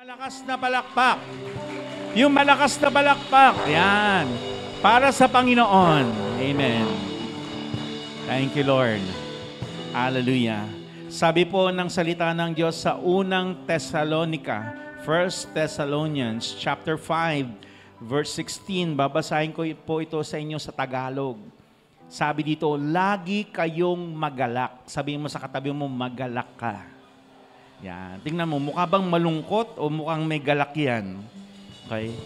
Malakas na palakpak. Yung malakas na palakpak. Yan. Para sa Panginoon. Amen. Thank you, Lord. Hallelujah. Sabi po ng salita ng Diyos sa unang Thessalonica, 1 Thessalonians chapter 5, verse 16. Babasahin ko po ito sa inyo sa Tagalog. Sabi dito, lagi kayong magalak. Sabihin mo sa katabi mo, magalak ka. Yan. Tingnan mo, mukha bang malungkot o mukhang may galak yan? Okay?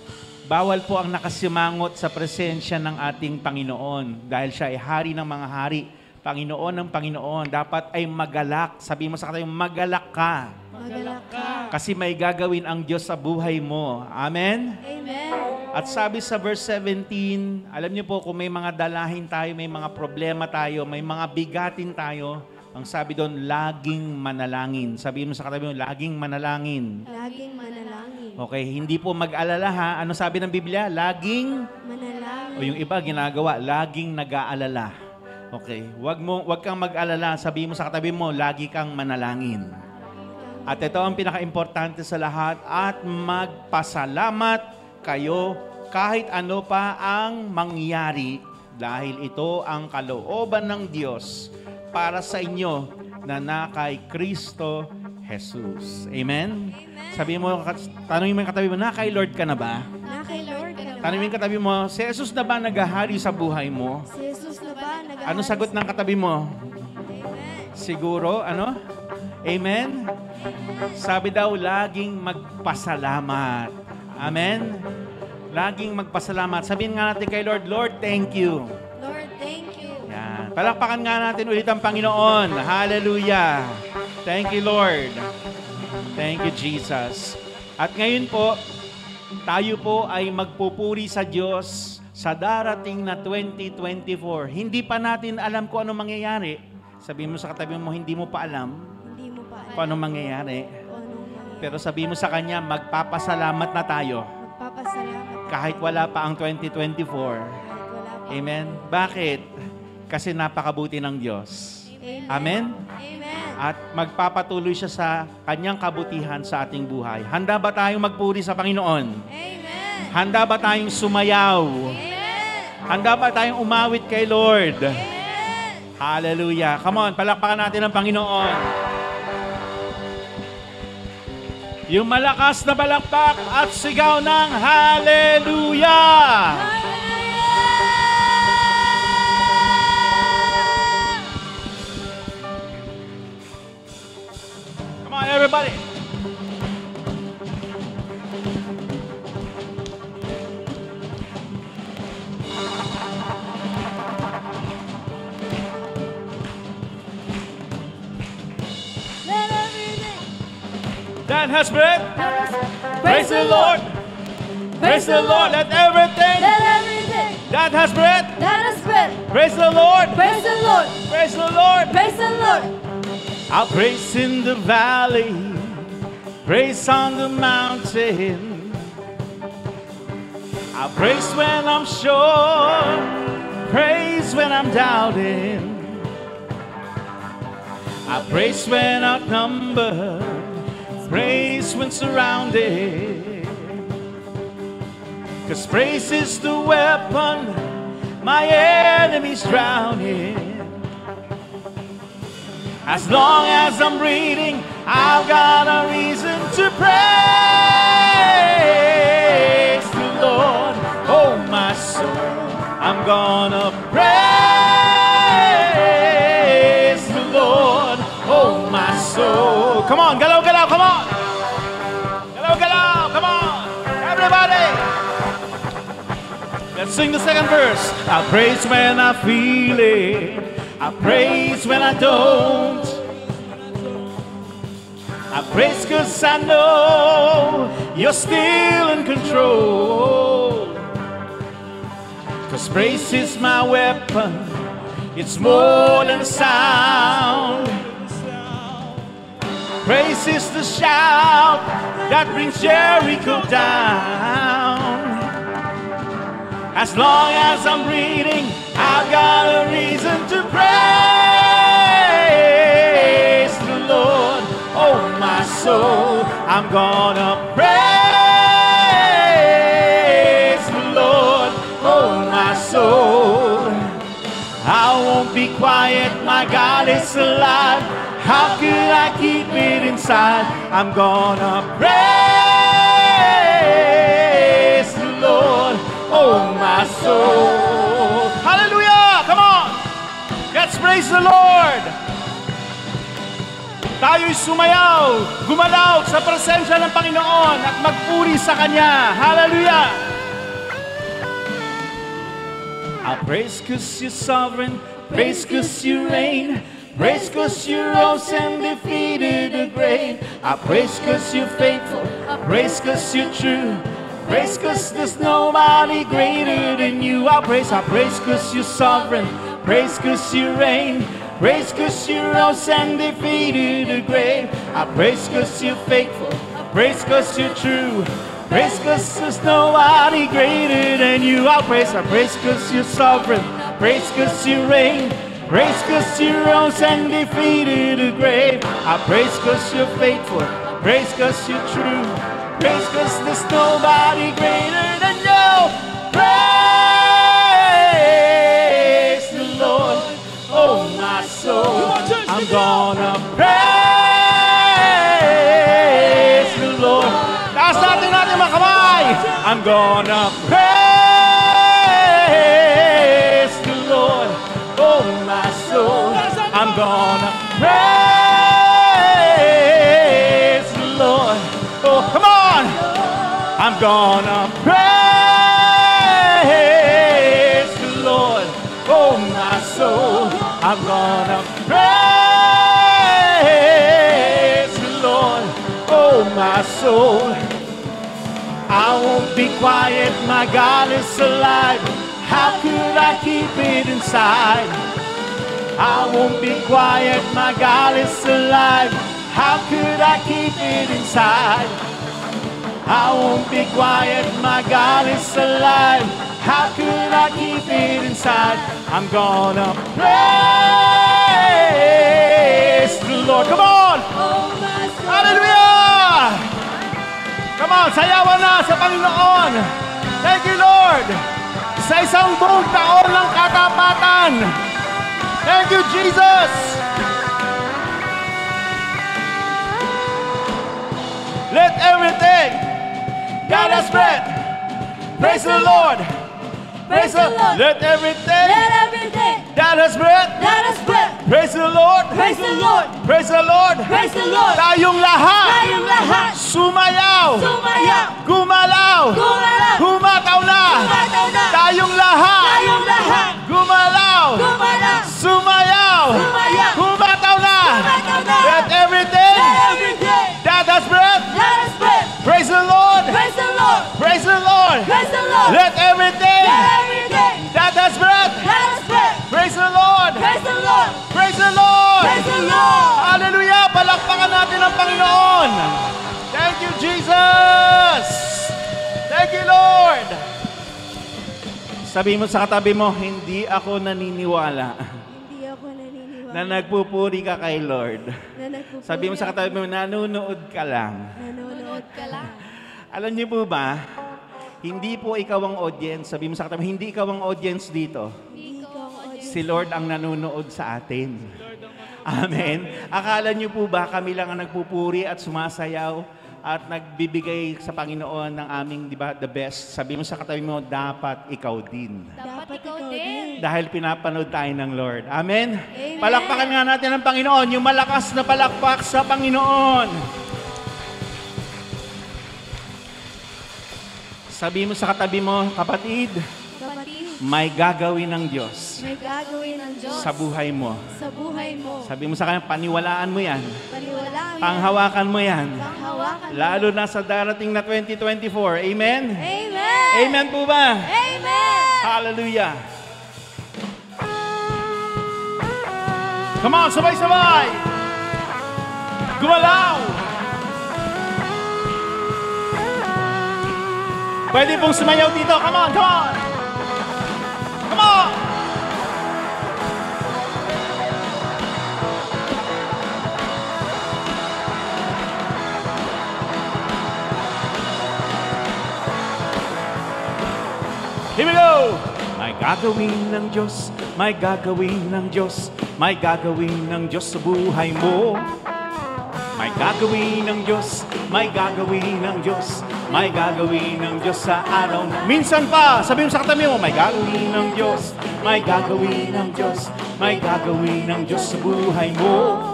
Bawal po ang nakasimangot sa presensya ng ating Panginoon dahil siya ay hari ng mga hari. Panginoon ng Panginoon. Dapat ay magalak. Sabi mo sa katabi, magalak ka. Magalak ka. Kasi may gagawin ang Diyos sa buhay mo. Amen? Amen. At sabi sa verse 17, alam niyo po kung may mga dalahin tayo, may mga problema tayo, may mga bigatin tayo, ang sabi doon, laging manalangin. Sabihin mo sa katabi mo, laging manalangin. Laging manalangin. Okay, hindi po mag-alala ha. Ano sabi ng Biblia? Laging Manalangin. o yung iba ginagawa, laging nag-aalala. Okay, wag kang mag-alala. Sabihin mo sa katabi mo, lagi kang manalangin. At ito ang pinaka-importante sa lahat, at magpasalamat kayo kahit ano pa ang mangyari dahil ito ang kalooban ng Diyos para sa inyo na kay Kristo Jesus. Amen? Sabihin mo, tanongin mo yung katabi mo, na kay Lord ka na ba? Na kay Lord ka na ba? Tanongin mo yung katabi mo, si Jesus na ba naghahari sa buhay mo? Si Jesus na ba? Ano sagot ng katabi mo? Amen. Siguro, ano? Amen? Sabi daw, laging magpasalamat. Amen? Laging magpasalamat. Sabihin nga natin kay Lord, Lord, thank you. Lord, thank you. Yan. Palakpakan nga natin ulit ang Panginoon. Hallelujah. Thank you, Lord. Thank you, Jesus. At ngayon po, tayo po ay magpupuri sa Diyos sa darating na 2024. Hindi pa natin alam kung ano mangyayari. Sabihin mo sa katabi mo, hindi mo pa alam Hindi mo pa kung ano mangyayari. kung anong mangyayari. Pero sabihin mo sa Kanya, magpapasalamat na tayo Magpapasalamat kahit wala pa ang 2024. kahit wala pa. Amen? Bakit? Kasi napakabuti ng Diyos. Amen? Amen. At magpapatuloy siya sa Kanyang kabutihan sa ating buhay. Handa ba tayong magpuri sa Panginoon? Amen. Handa ba tayong sumayaw? Amen. Handa ba tayong umawit kay Lord? Amen. Hallelujah. Come on, palakpakan natin ang Panginoon. Yung malakas na balakpak at sigaw ng Hallelujah! Come on, everybody! Let everything That has breath. Praise the Lord. Praise Praise the Lord. Let everything Let everything that has breath. that is breath. Praise the Lord. Praise the Lord. Praise the Lord. Praise the Lord. I'll praise in the valley. Praise on the mountain. I'll praise when I'm sure. Praise when I'm doubting. I praise when outnumbered. Praise when surrounded. 'Cause praise is the weapon my enemies drowning. As long as I'm breathing, I've got a reason to praise the Lord. Oh, my soul, I'm gonna praise the Lord. Oh, my soul. Come on, galaw, galaw, come on. Galaw, galaw, come on. Everybody. Let's sing the second verse. I praise when I feel it. I praise when I don't. I praise 'cause I know you're still in control. 'Cause praise is my weapon. It's more than sound. Praise is the shout that brings Jericho down. As long as I'm breathing, I've got a reason to praise the Lord. Oh, my soul. soul. I'm gonna praise the Lord, oh my soul. I won't be quiet, my God is alive. How could I keep it inside? I'm gonna praise the Lord, oh my soul. Hallelujah! Come on! Let's praise the Lord! Tayo'y sumayaw, gumalaw sa presensya ng Panginoon at magpuri sa Kanya. Hallelujah! I praise 'cause you're sovereign, praise 'cause you reign, praise 'cause you rose and defeated the grave. I praise 'cause you're faithful, praise 'cause you're true, praise 'cause there's nobody greater than you. I praise 'cause you're sovereign, praise 'cause you reign, praise 'cause you rose and defeated the grave. I praise 'cause you're faithful, praise 'cause you're true, praise 'cause there's nobody greater than you. I praise 'cause you're sovereign, praise 'cause you reign, praise 'cause you rose and defeated the grave. I praise 'cause you're faithful, praise 'cause you're true, praise 'cause there's nobody greater than you. Praise the Lord, oh my soul. I'm gonna praise the Lord. Taas natin mga kamay. I'm gonna praise the Lord, oh my soul. I'm gonna praise the Lord. Oh, come on. I'm gonna praise the Lord, oh my soul. I'm gonna praise the Lord, oh my soul. I won't be quiet, my God is alive. How could I keep it inside? I won't be quiet, my God is alive. How could I keep it inside? I won't be quiet, my God is alive. How could I keep it inside? I'm gonna praise the Lord. Come on! Hallelujah! Come on, sayawan na sa Panginoon. Thank you, Lord. Sa isang buong taon ng katapatan. Thank you, Jesus. Let everything God has breath. Praise the Lord. Praise the Lord. Let everything that has breath. Praise the Lord. Praise the Lord. Praise the Lord. Praise the Lord. Tayong lahat. Sumayaw. Gumalaw. Humataw na. Tayong lahat. Gumalaw. Sumayaw. Humataw na. Let everything that has breath. Praise the Lord. Praise the Lord. Let everything that has breath. Praise the Lord. Praise the Lord. Hallelujah. Palakpakan natin ang Panginoon. Thank you, Jesus. Thank you, Lord. Sabi mo sa katabi mo, hindi ako naniniwala na nagpupuri ka kay Lord. Sabi mo sa katabi mo, nanonood ka lang. Alam niyo po ba, hindi po ikaw ang audience. Sabi mo sa katabi, hindi ikaw ang audience dito. Si Lord ang nanonood sa atin. Amen. Akala niyo po ba kami lang ang nagpupuri at sumasayaw at nagbibigay sa Panginoon ng aming, di ba, the best? Sabi mo sa katabi mo, dapat ikaw din. Dahil pinapanood tayo ng Lord. Amen? Amen. Palakpakan nga natin ang Panginoon, yung malakas na palakpak sa Panginoon. Sabi mo sa katabi mo, kapatid, may gagawin ng Diyos sa buhay mo. Sabi mo sa kanya, paniwalaan mo yan. Panghawakan mo yan. Lalo na sa darating na 2024. Amen? Amen po ba? Hallelujah. Come on, sabay-sabay. Gumalaw. Pwede pong sumayaw dito. Come on, come on. Come on. Here we go! May gagawin ng Diyos, may gagawin ng Diyos, may gagawin ng Diyos sa buhay mo. May gagawin ng Diyos, may gagawin ng Diyos, may gagawin ng Diyos sa araw na... Minsan pa, sabi mo sa katabi mo, may gagawin ng Diyos, may gagawin ng Diyos, may gagawin ng Diyos sa buhay mo.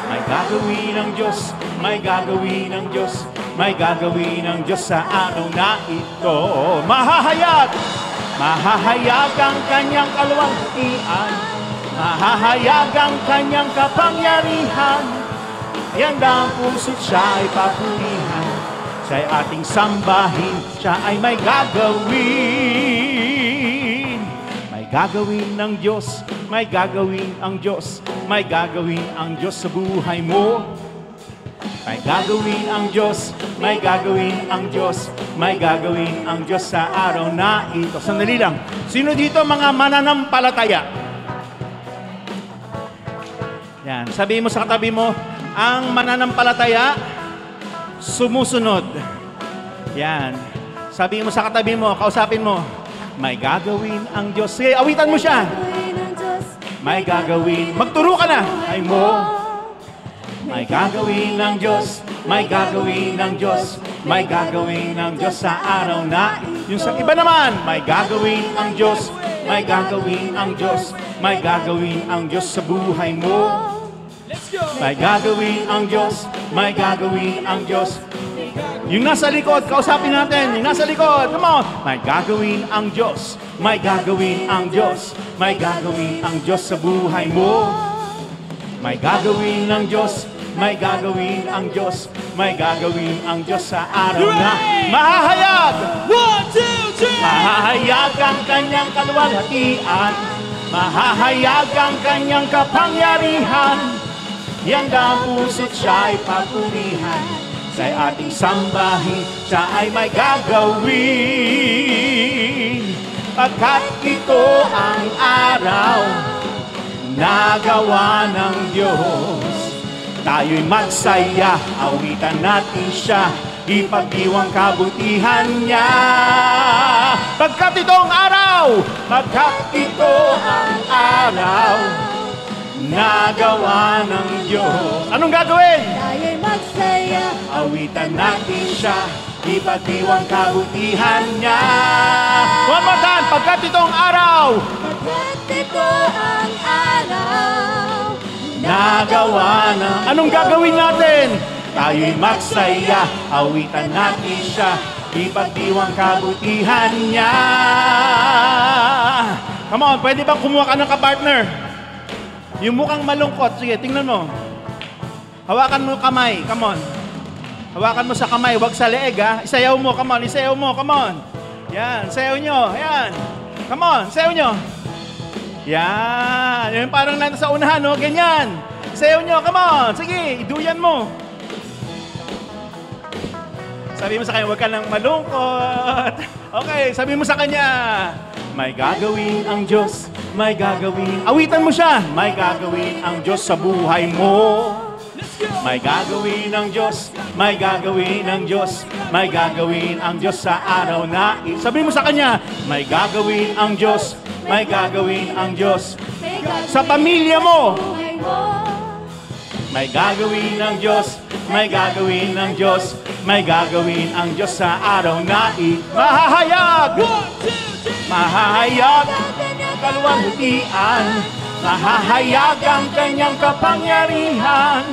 May gagawin ng Diyos, may gagawin ng Diyos, may gagawin ng Diyos sa araw na ito. Mahahayag! Mahahayag ang kanyang kaluwalhatian, mahahayag ang kanyang kapangyarihan. Yan ang puso't siya ay papurihan, siya ay ating sambahin, siya ay may gagawin. May gagawin ng Diyos, may gagawin ang Diyos, may gagawin ang Diyos sa buhay mo. May gagawin ang Diyos, may gagawin ang Diyos, may gagawin ang Diyos sa araw na ito. Sandali lang. Sino dito mga mananampalataya? Yan. Sabihin mo sa katabi mo, ang mananampalataya, sumusunod. Yan. Sabihin mo sa katabi mo, kausapin mo, may gagawin ang Diyos. Sige, awitan mo siya. May gagawin. Magturo ka na. Ay mo. May gagawin ng Diyos, may gagawin ng Diyos, may gagawin ng Diyos sa araw na. Yung sa iba naman, may gagawin ang Diyos, may gagawin ang Diyos, may gagawin ang Diyos sa buhay mo. May gagawin ang Diyos, may gagawin ang Diyos. Yung nasa likod, kausapin natin, yung nasa likod, come on. May gagawin ang Diyos, may gagawin ang Diyos, may gagawin ang Diyos sa buhay mo. May gagawin ng Diyos, may gagawin ang Diyos, may gagawin ang Diyos sa araw na mahahayag. 1, 2, 3. Mahahayag ang kanyang kaluwalhatian, mahahayag ang kanyang kapangyarihan. Yan ang puso't siya ay papurihan, siya ay ating sambahin, siya ay may gagawin. Pagkat ito ang araw nagawa ng Diyos, tayo'y magsaya, awitan natin siya, ipagdiwang kabutihan niya. Pagkat itong araw, pagkat ito ang araw nagawa ng Diyos. Anong gagawin? Tayo'y magsaya, Awitan natin siya, ipagdiwang kabutihan niya. One more time, pagkat itong araw, pagkat ito ang araw nagawa na. Anong gagawin natin? Tayo'y magsaya, awitan natin siya, ipagdiwang kabutihan niya. Come on, pwede bang kumuha ka ng kapartner? Yung mukhang malungkot, sige, tingnan mo. Hawakan mo kamay, come on. Hawakan mo sa kamay, wag sa leeg ha. Isayaw mo, come on, isayaw mo, come on. Yan, sayaw nyo, yan. Come on, sayaw nyo. Yan, yung parang nasa unahan, no? Ganyan. Sayaw nyo, come on. Sige, iduyan mo. Sabi mo sa kanya, huwag ka nang malungkot. Okay, sabi mo sa kanya, may gagawin ang Diyos, may gagawin. Awitan mo siya. May gagawin ang Diyos sa buhay mo. May gagawin ang Diyos, may gagawin ang Diyos, may gagawin ang Diyos sa araw na. Sabi mo sa kanya, may gagawin ang Diyos, may gagawin ang Diyos sa pamilya mo. May gagawin ang Diyos, may gagawin ang Diyos, may gagawin ang Diyos sa araw na mahahayag. Mahahayag ang kaluwalhatian, mahahayag ang kanyang kapangyarihan.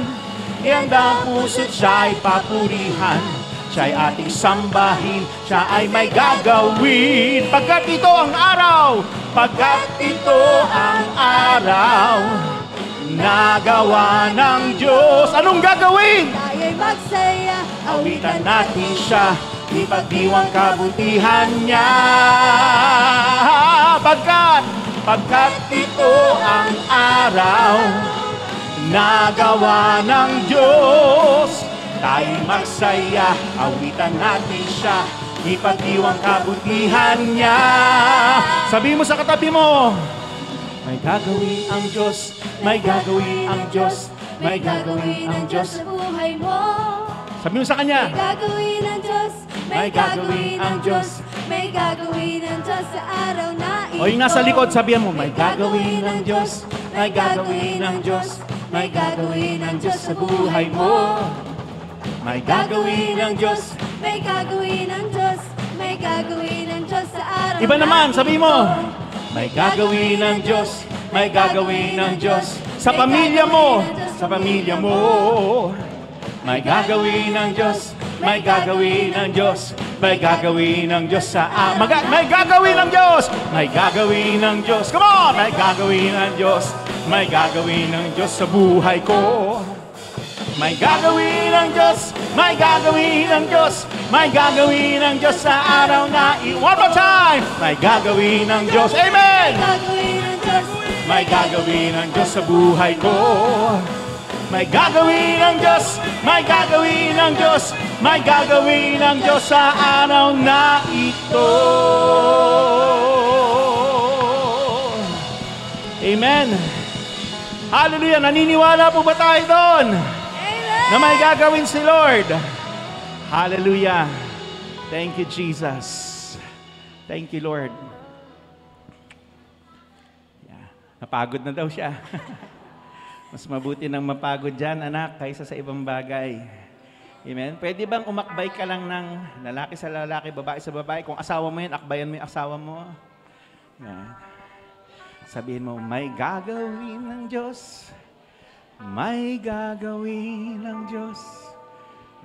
Iyan ang puso't siya ay papurihan, siya ay ating sambahin, siya ay may gagawin. Pagkat ito ang araw, pagkat ito ang araw nagawa ng Diyos. Anong gagawin? tayo'y magsaya, Awitan natin siya, ipagdiwang kabutihan niya. Pagkat ito ang araw nagawa ng Diyos, tayo'y magsaya, awitan natin siya, ipagdiwang kabutihan niya. Sabi mo sa katabi mo, may gagawin ang Diyos, may gagawin ang Diyos, may gagawin ang Diyos sa buhay mo. Sabi mo sa kanya, May gagawin ang Diyos, may gagawin ang Diyos, may gagawin ang Diyos sa araw na ito. O yung nasa likod, sabihan mo, may gagawin ang Diyos, may gagawin ang Diyos, may gagawin ang Diyos sa buhay mo. May gagawin ang Diyos. May gagawin ang Diyos, may gagawin ang Diyos sa araw Iba na naman, ito. sabi mo, may gagawin ang Diyos, may gagawin ang Diyos sa pamilya mo, sa pamilya mo. May gagawin ang Diyos, may gagawin ang Diyos, may gagawin ang Diyos sa may gagawin ang Diyos, may gagawin ang Diyos. Come on, may gagawin ang Diyos, may gagawin ang Diyos sa buhay ko. May gagawin ang Diyos, may gagawin ang Diyos, may gagawin ang Diyos sa araw na one more time. May gagawin ang Diyos. Amen! May gagawin ang Diyos, May gagawin ang Diyos sa buhay ko. May gagawin ang Diyos, may gagawin ang Diyos, may gagawin ang Diyos sa araw na ito. Amen. Hallelujah. Naniniwala po ba tayo doon? Na may gagawin si Lord. Hallelujah. Thank you, Jesus. Thank you, Lord. Yeah. Napagod na daw siya. Mas mabuti nang mapagod dyan, anak, kaysa sa ibang bagay. Amen? Pwede bang umakbay ka lang ng lalaki sa lalaki, babae sa babae? Kung asawa mo yan, akbayan mo yung asawa mo. Amen. Sabihin mo, may gagawin ng Diyos. May gagawin ng Diyos,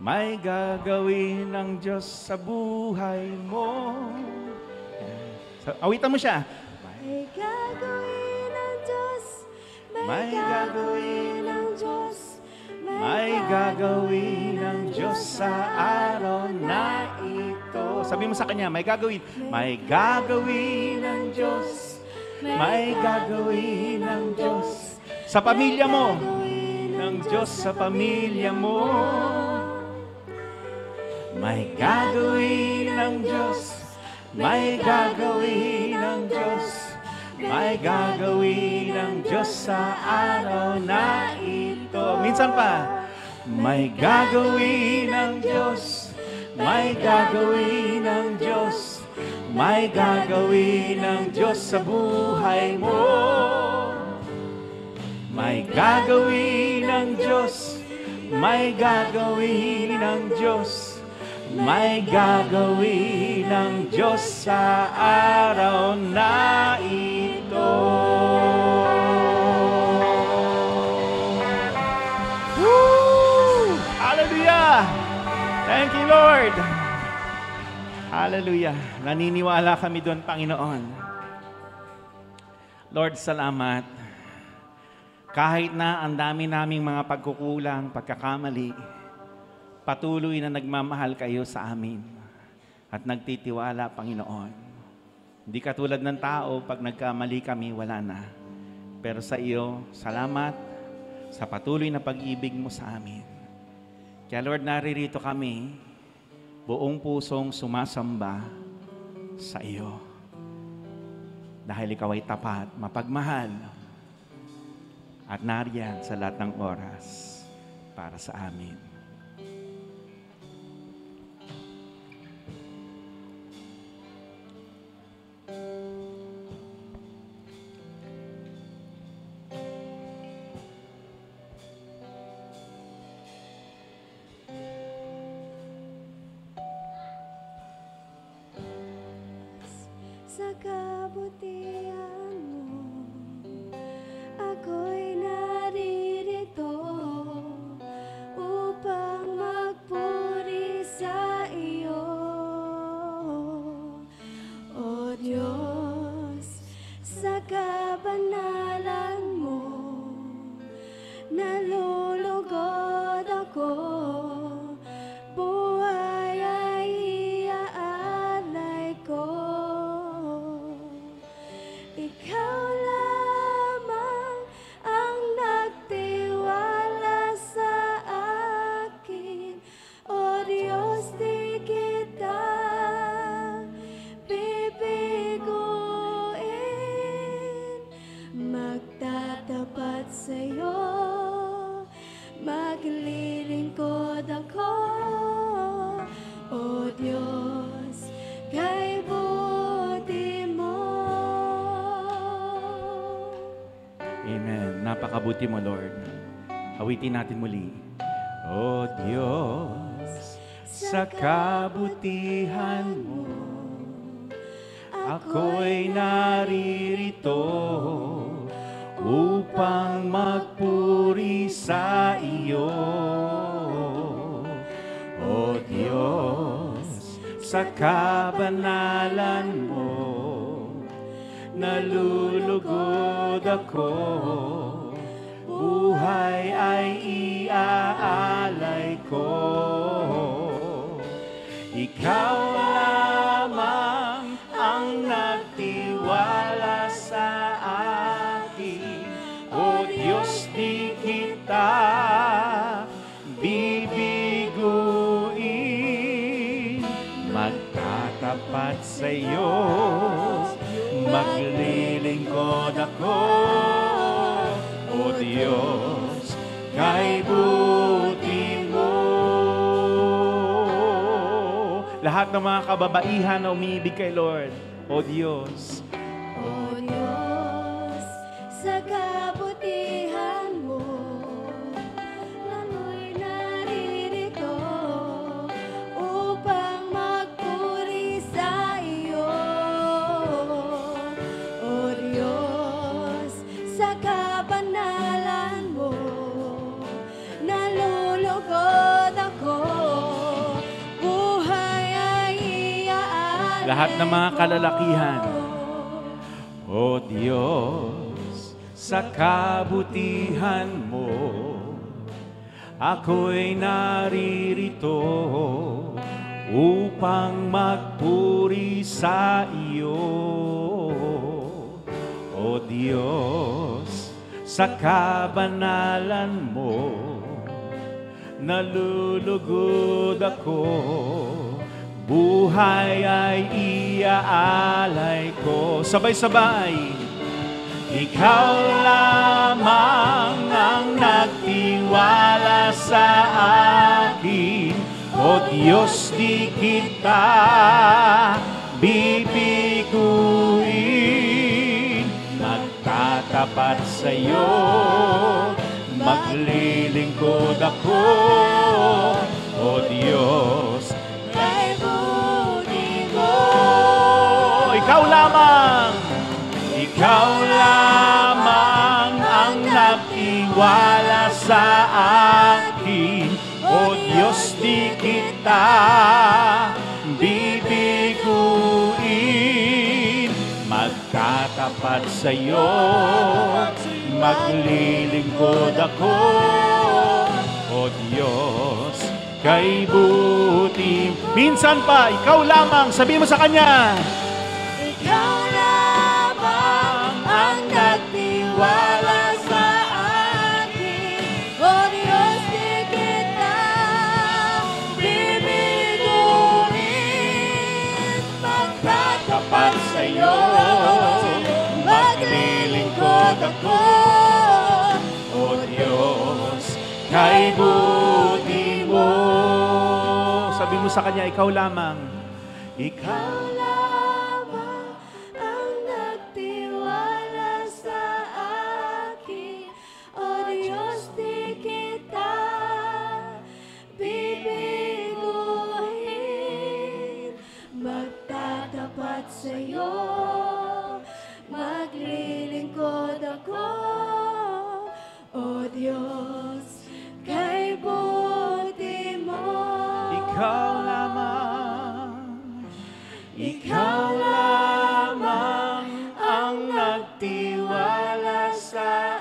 may gagawin ng Diyos sa buhay mo. So, awitan mo siya. may gagawin ang Diyos, May gagawin ang Diyos, May gagawin ng Diyos sa araw na ito. Sabi mo sa kanya, may gagawin. May gagawin ng Diyos, may gagawin ng Diyos sa pamilya mo. Ng Diyos sa pamilya mo. May gagawin ng Diyos, may gagawin ng Diyos, may gagawin ng Diyos sa araw na ito. Minsan pa, may gagawin ng Diyos, may gagawin ng Diyos, may gagawin ng Diyos sa buhay mo. May gagawin ng Diyos, may gagawin ng Diyos, may gagawin ng Diyos sa araw na ito. Woo! Hallelujah! Thank you, Lord! Hallelujah! Naniniwala kami doon, Panginoon. Lord, salamat. Kahit na ang dami naming mga pagkukulang, pagkakamali, patuloy na nagmamahal kayo sa amin at nagtitiwala, Panginoon. Hindi katulad ng tao, pag nagkamali kami, wala na. Pero sa iyo, salamat sa patuloy na pag-ibig mo sa amin. Kaya Lord, naririto kami, buong pusong sumasamba sa iyo. Dahil ikaw ay tapat, mapagmahal, at nariyan sa lahat ng oras para sa amin. sa kabutihan mo, ako'y naririto upang magpuri sa iyo. O Diyos, sa kabanalan mo, nalulugod ako. Buhay ay iaalay ko. Ikaw lamang ang nagtiwala sa akin. O Diyos, di kita bibiguin. Magtatapat sa'yo, maglilingkod ako. O Diyos, kay buhay napakabuti mo, Lord. Awitin natin muli. O Diyos, sa kabutihan mo, ako'y naririto upang magpuri sa iyo. O Diyos, sa kabanalan mo, nalulugod ako, buhay ay iaalay ko. Ikaw lamang ang nagtiwala sa akin, O Diyos, di kita bibiguin. Magtatapat sa iyo, maglilingkod ako, O Diyos, kay buti mo. Lahat ng mga kababaihan na umiibig kay Lord, O Diyos. O Diyos, sa kabutihan mo, ako'y naririto upang magpuri sa iyo. O Diyos, sa kabanalan mo, nalulugod ako, buhay ay iaalay. Lahat ng mga kalalakihan, O Diyos, sa kabutihan mo, ako'y naririto upang magpuri sa iyo. O Diyos, sa kabanalan mo, nalulugod ako, buhay ay iaalay ko. Sabay-sabay. Ikaw lamang ang nagtiwala sa akin, O Diyos, di kita bibiguin. Magtatapat sa iyo, maglilingkod ako, O Diyos, Kay buti mo. ikaw lamang, ikaw lamang ang nagtiwala sa akin, O Diyos, di kita bibiguin. Magtatapat sa iyo, maglilingkod ako, O Diyos, kay buti. Minsan pa, ikaw lamang, sabi mo sa Kanya, Ikaw lamang ang nagtiwala sa akin, O Diyos, di kita bibiguin. tapat sa iyo, maglilingkod ako, O Diyos, kay buti mo. Sabi mo sa Kanya, ikaw lamang, ikaw lamang ang nagtiwala sa akin, O Diyos, di kita bibiguin. Magtatapat sa iyo, maglilingkod ako, O Diyos, kay buti mo. Ikaw lamang ang nagtiwala sa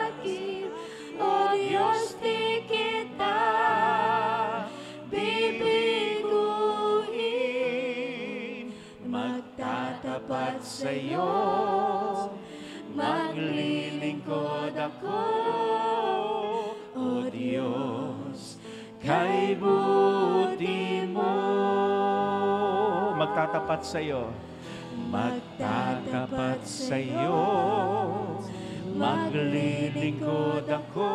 akin, O Diyos, di kita bibiguin. Magtatapat sa iyo, maglilingkod ako, O Diyos, kay buti mo. Magtatapat sa iyo, magtatapat sa iyo, maglilingkod ako,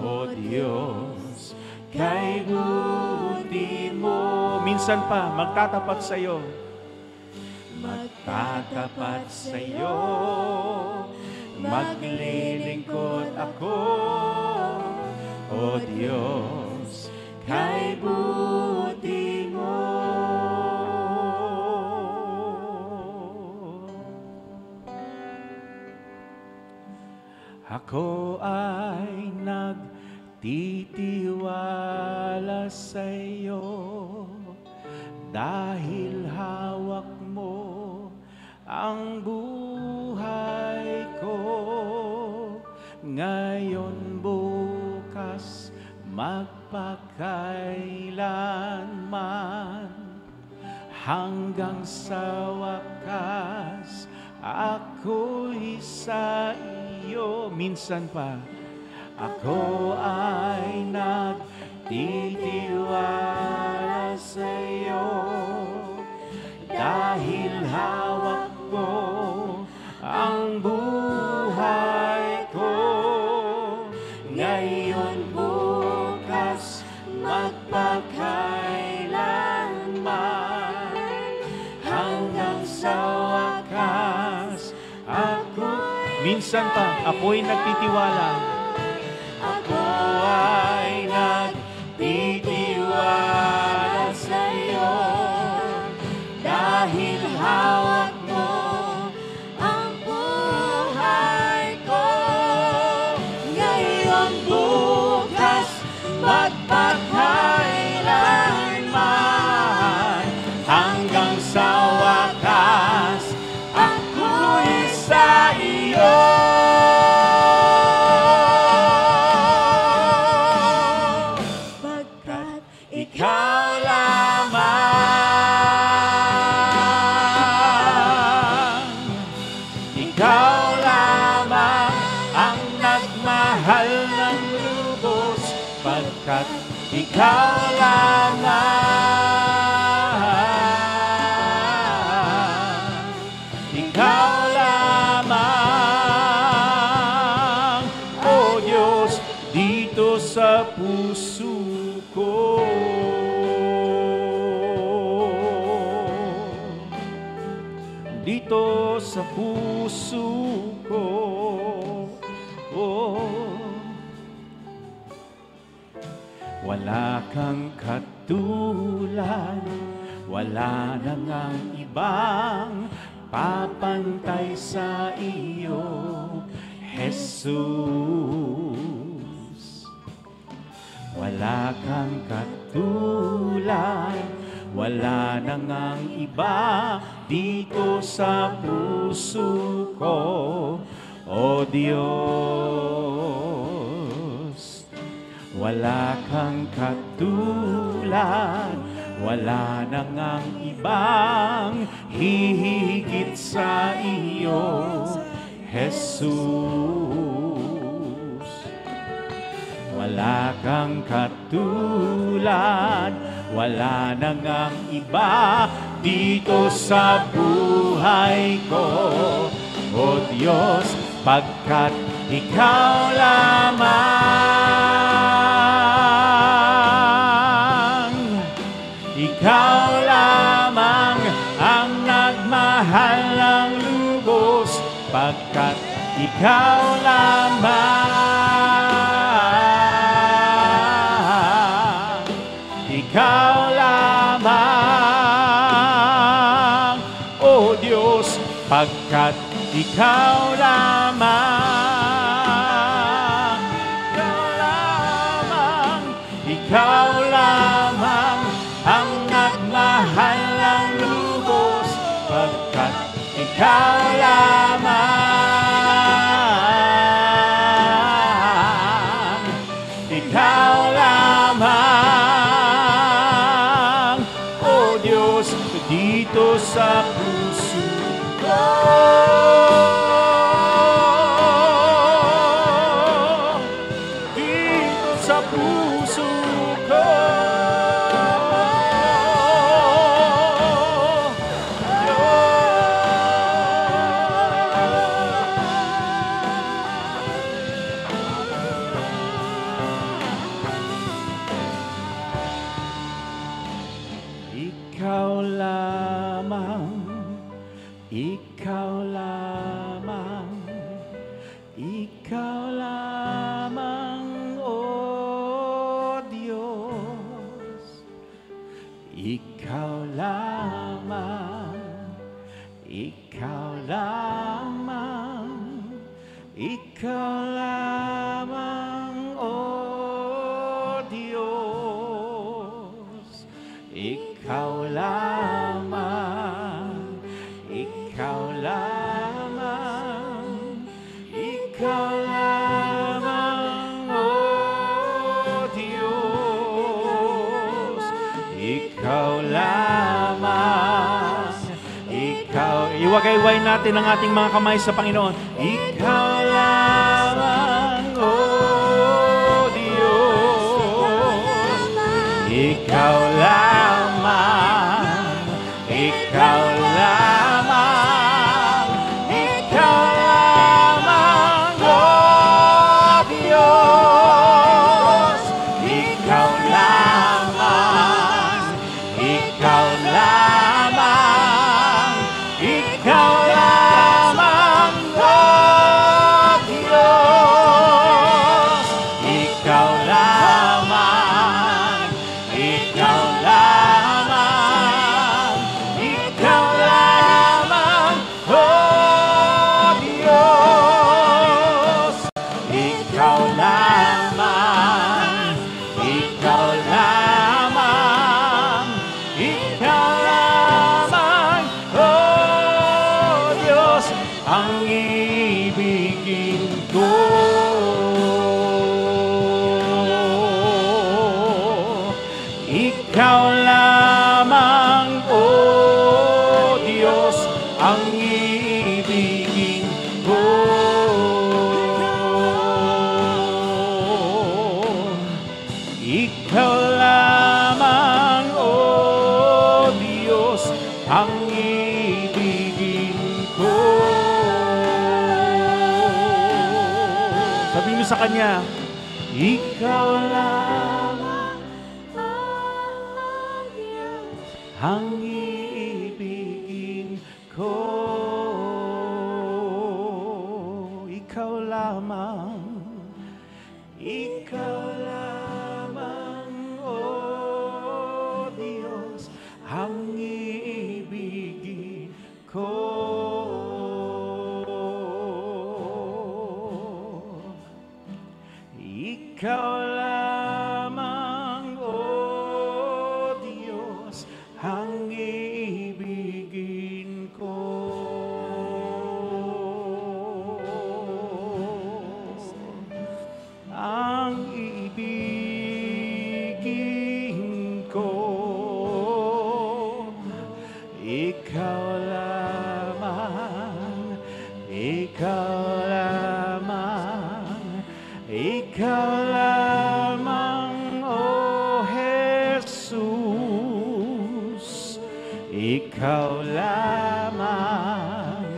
O Diyos, kay buti mo. Minsan pa, magtatapat sa iyo, magtatapat sa iyo, maglilingkod ako, O Diyos, kay buti mo. Ako ay nagtitiwala sa iyo dahil hawak mo ang buhay ko. Ngayon, bukas, magpakailanman, hanggang sa wakas, ako'y sa iyo. Minsan pa, ako ay nagtitiwala sa iyo dahil hawak mo ang buhay ko. Ngayon, bukas, magpakailanman, hanggang sa wakas, minsan pa, ako'y nagtitiwala. Ako ay nagtitiwala sa iyo dahil hawak mo ang buhay ko. Ngayon, bukas, magpakailanman, hanggang sa wakas, ako'y sa iyo. Pagkat ikaw lamang ang nagmahal ng lubos. Pagkat ikaw lamang, O Diyos, dito sa puso ko. Dito sa puso ko, wala kang katulad, wala na ngang ibang papantay sa iyo, Jesus. Wala kang katulad, wala na ngang iba dito sa puso ko, O Diyos. Wala kang katulad, wala na ngang ibang hihigit sa iyo, Jesus. Wala kang katulad, wala na ngang iba dito sa buhay ko, O Diyos, pagkat ikaw lamang ang nagmahal ng lubos. Pagkat ikaw lamang, O Diyos, pagkat ikaw lamang ang nagmahal ng lubos. Pagkat ikaw lamang, O Diyos, dito sa puso ko. Dito sa puso ko. Ikaw lamang, O Diyos. Ikaw lamang, Ikaw lamang, Ikaw lamang, O Diyos. Ikaw lamang, Ikaw lamang, Ikaw lamang, O Diyos. Ikaw lamang, Ikaw. Iwagayway natin ang ating mga kamay sa Panginoon. Ikaw lamang, O Diyos. Ikaw lamang, Ikaw lamang, Ikaw lamang, O Diyos. Ikaw lamang, Ikaw lamang, Ikaw lamang, O Diyos. Ikaw lamang, Ikaw lamang, Ikaw lamang, O Diyos. Ikaw lamang, Ikaw lamang, Ikaw lamang, O Diyos, ang ibigin ko. Ikaw lamang, O Diyos, ang ibigin ko. Ikaw lamang, O Diyos, ang ibigin ko. Sabi mo sa Kanya, Ikaw lamang ang ibigin ko. Ikaw lamang, Ikaw lamang, O Diyos, ang ibigin ko. Ikaw lamang, O Diyos, ang ibigin ko. Ang ibigin ko. Ikaw lamang, Ikaw lamang, Ikaw lamang, O Jesus. Ikaw lamang,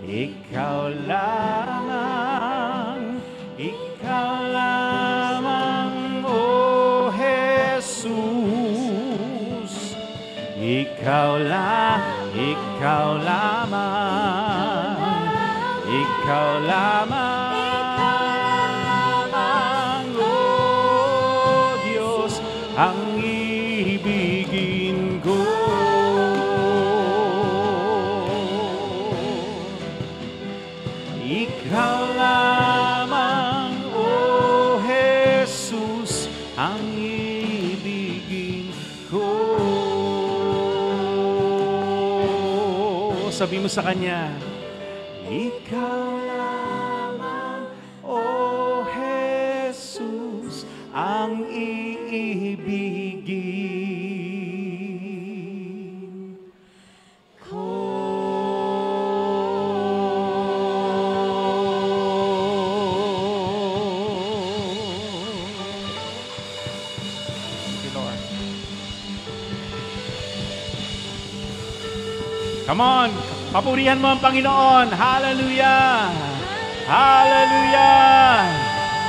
Ikaw lamang, Ikaw lamang, O Jesus. Ikaw lamang, Ikaw lamang, Ikaw lamang, O Diyos, ang ibigin ko. Ikaw lamang, O Jesus, ang ibigin ko. Sabi mo sa Kanya, Ikaw lamang, O Jesus, ang iibigin ko. Thank you, Lord. Come on, papurihan mo ang Panginoon. Hallelujah! Hallelujah!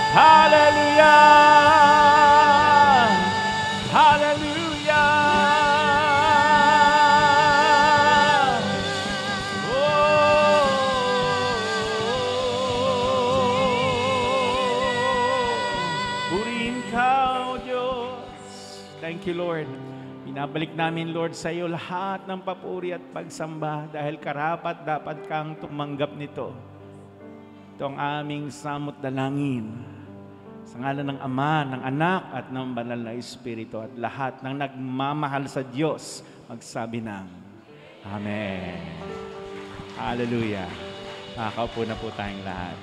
Hallelujah! Hallelujah! Oh! you, Lord. Binabalik namin, Lord, sa iyo lahat ng papuri at pagsamba dahil karapat dapat kang tumanggap nito. Ito ang aming samot dalangin. Sa ngalan ng Ama, ng Anak, at ng Banal na Espiritu at lahat ng nagmamahal sa Diyos, magsabi ng Amen. Hallelujah. Nakakaupo na po tayong lahat.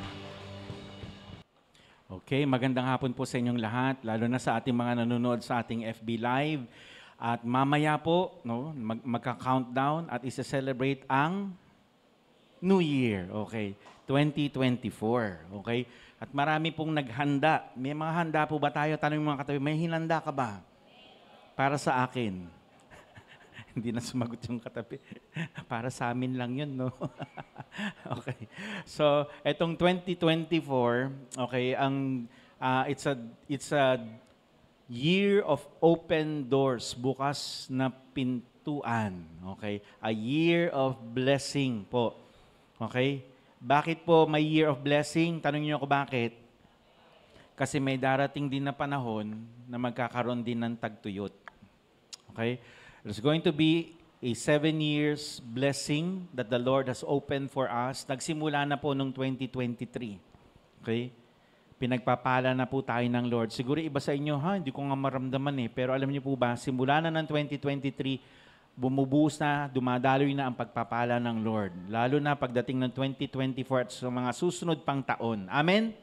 Okay, magandang hapon po sa inyong lahat, lalo na sa ating mga nanonood sa ating FB Live. At mamaya po, magka-countdown at isa-celebrate ang New Year, okay? 2024, okay? At marami pong naghanda. May mga handa po ba tayo? Tanong mga katabi, may hinanda ka ba? Para sa akin. Hindi na sumagot yung katabi. Para sa amin lang yun, no? Okay. So, etong 2024, okay, it's a year of open doors, bukas na pintuan. Okay? A year of blessing po. Okay? Bakit po may year of blessing? Tanong niyo ako bakit? Kasi may darating din na panahon na magkakaroon din ng tagtuyot. Okay? There's going to be a 7 years blessing that the Lord has opened for us. Nagsimula na po noong 2023. Okay? Pinagpapala na po tayo ng Lord. Siguro iba sa inyo, hindi ko nga maramdaman eh. Pero alam niyo po ba, simula na ng 2023, bumubuhos na, dumadaloy na ang pagpapala ng Lord. Lalo na pagdating ng 2024 at sa mga susunod pang taon. Amen?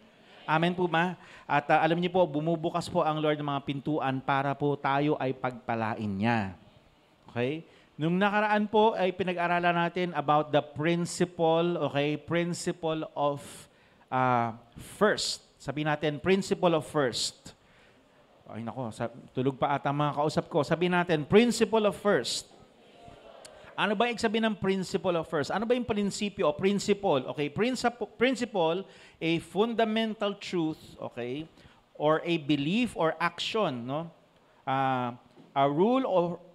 Amen po ba? At alam niyo po, bumubukas po ang Lord ng mga pintuan para po tayo ay pagpalain niya. Okay? Nung nakaraan po ay pinag-aralan natin about the principle, okay? Principle of first. Sabihin natin, principle of first. Ay nako, tulog pa ata mga kausap ko. Sabihin natin, principle of first. Ano ba yung sabihin ng principle of first? Ano ba yung prinsipyo o principle? Okay, principle, a fundamental truth, okay, or a belief or action, no? A rule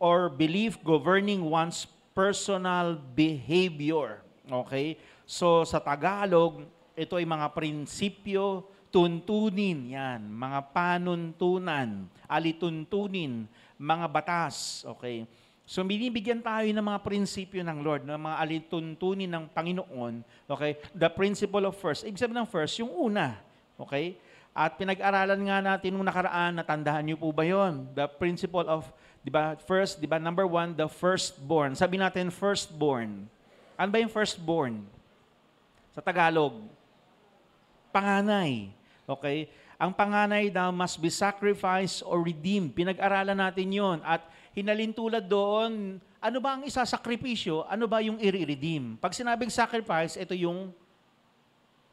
or belief governing one's personal behavior. Okay? So, sa Tagalog, ito ay mga prinsipyo, tuntunin, yan, mga panuntunan, alituntunin, mga batas, okay? So, binibigyan tayo ng mga prinsipyo ng Lord, ng mga alituntunin ng Panginoon, okay? The principle of first. Ibig sabihin ng first, yung una, okay? At pinag-aralan nga natin nung nakaraan, natandaan niyo po ba yon? The principle of, di ba, first, di ba, number 1, the firstborn. Sabi natin, firstborn. Ano ba yung firstborn? Sa Tagalog, panganay. Okay? Ang panganay daw must be sacrificed or redeemed. Pinag-aralan natin yon. At hinalin tulad doon, ano ba ang isasakripisyo? Ano ba yung i-redeem? Pag sinabing sacrifice, ito yung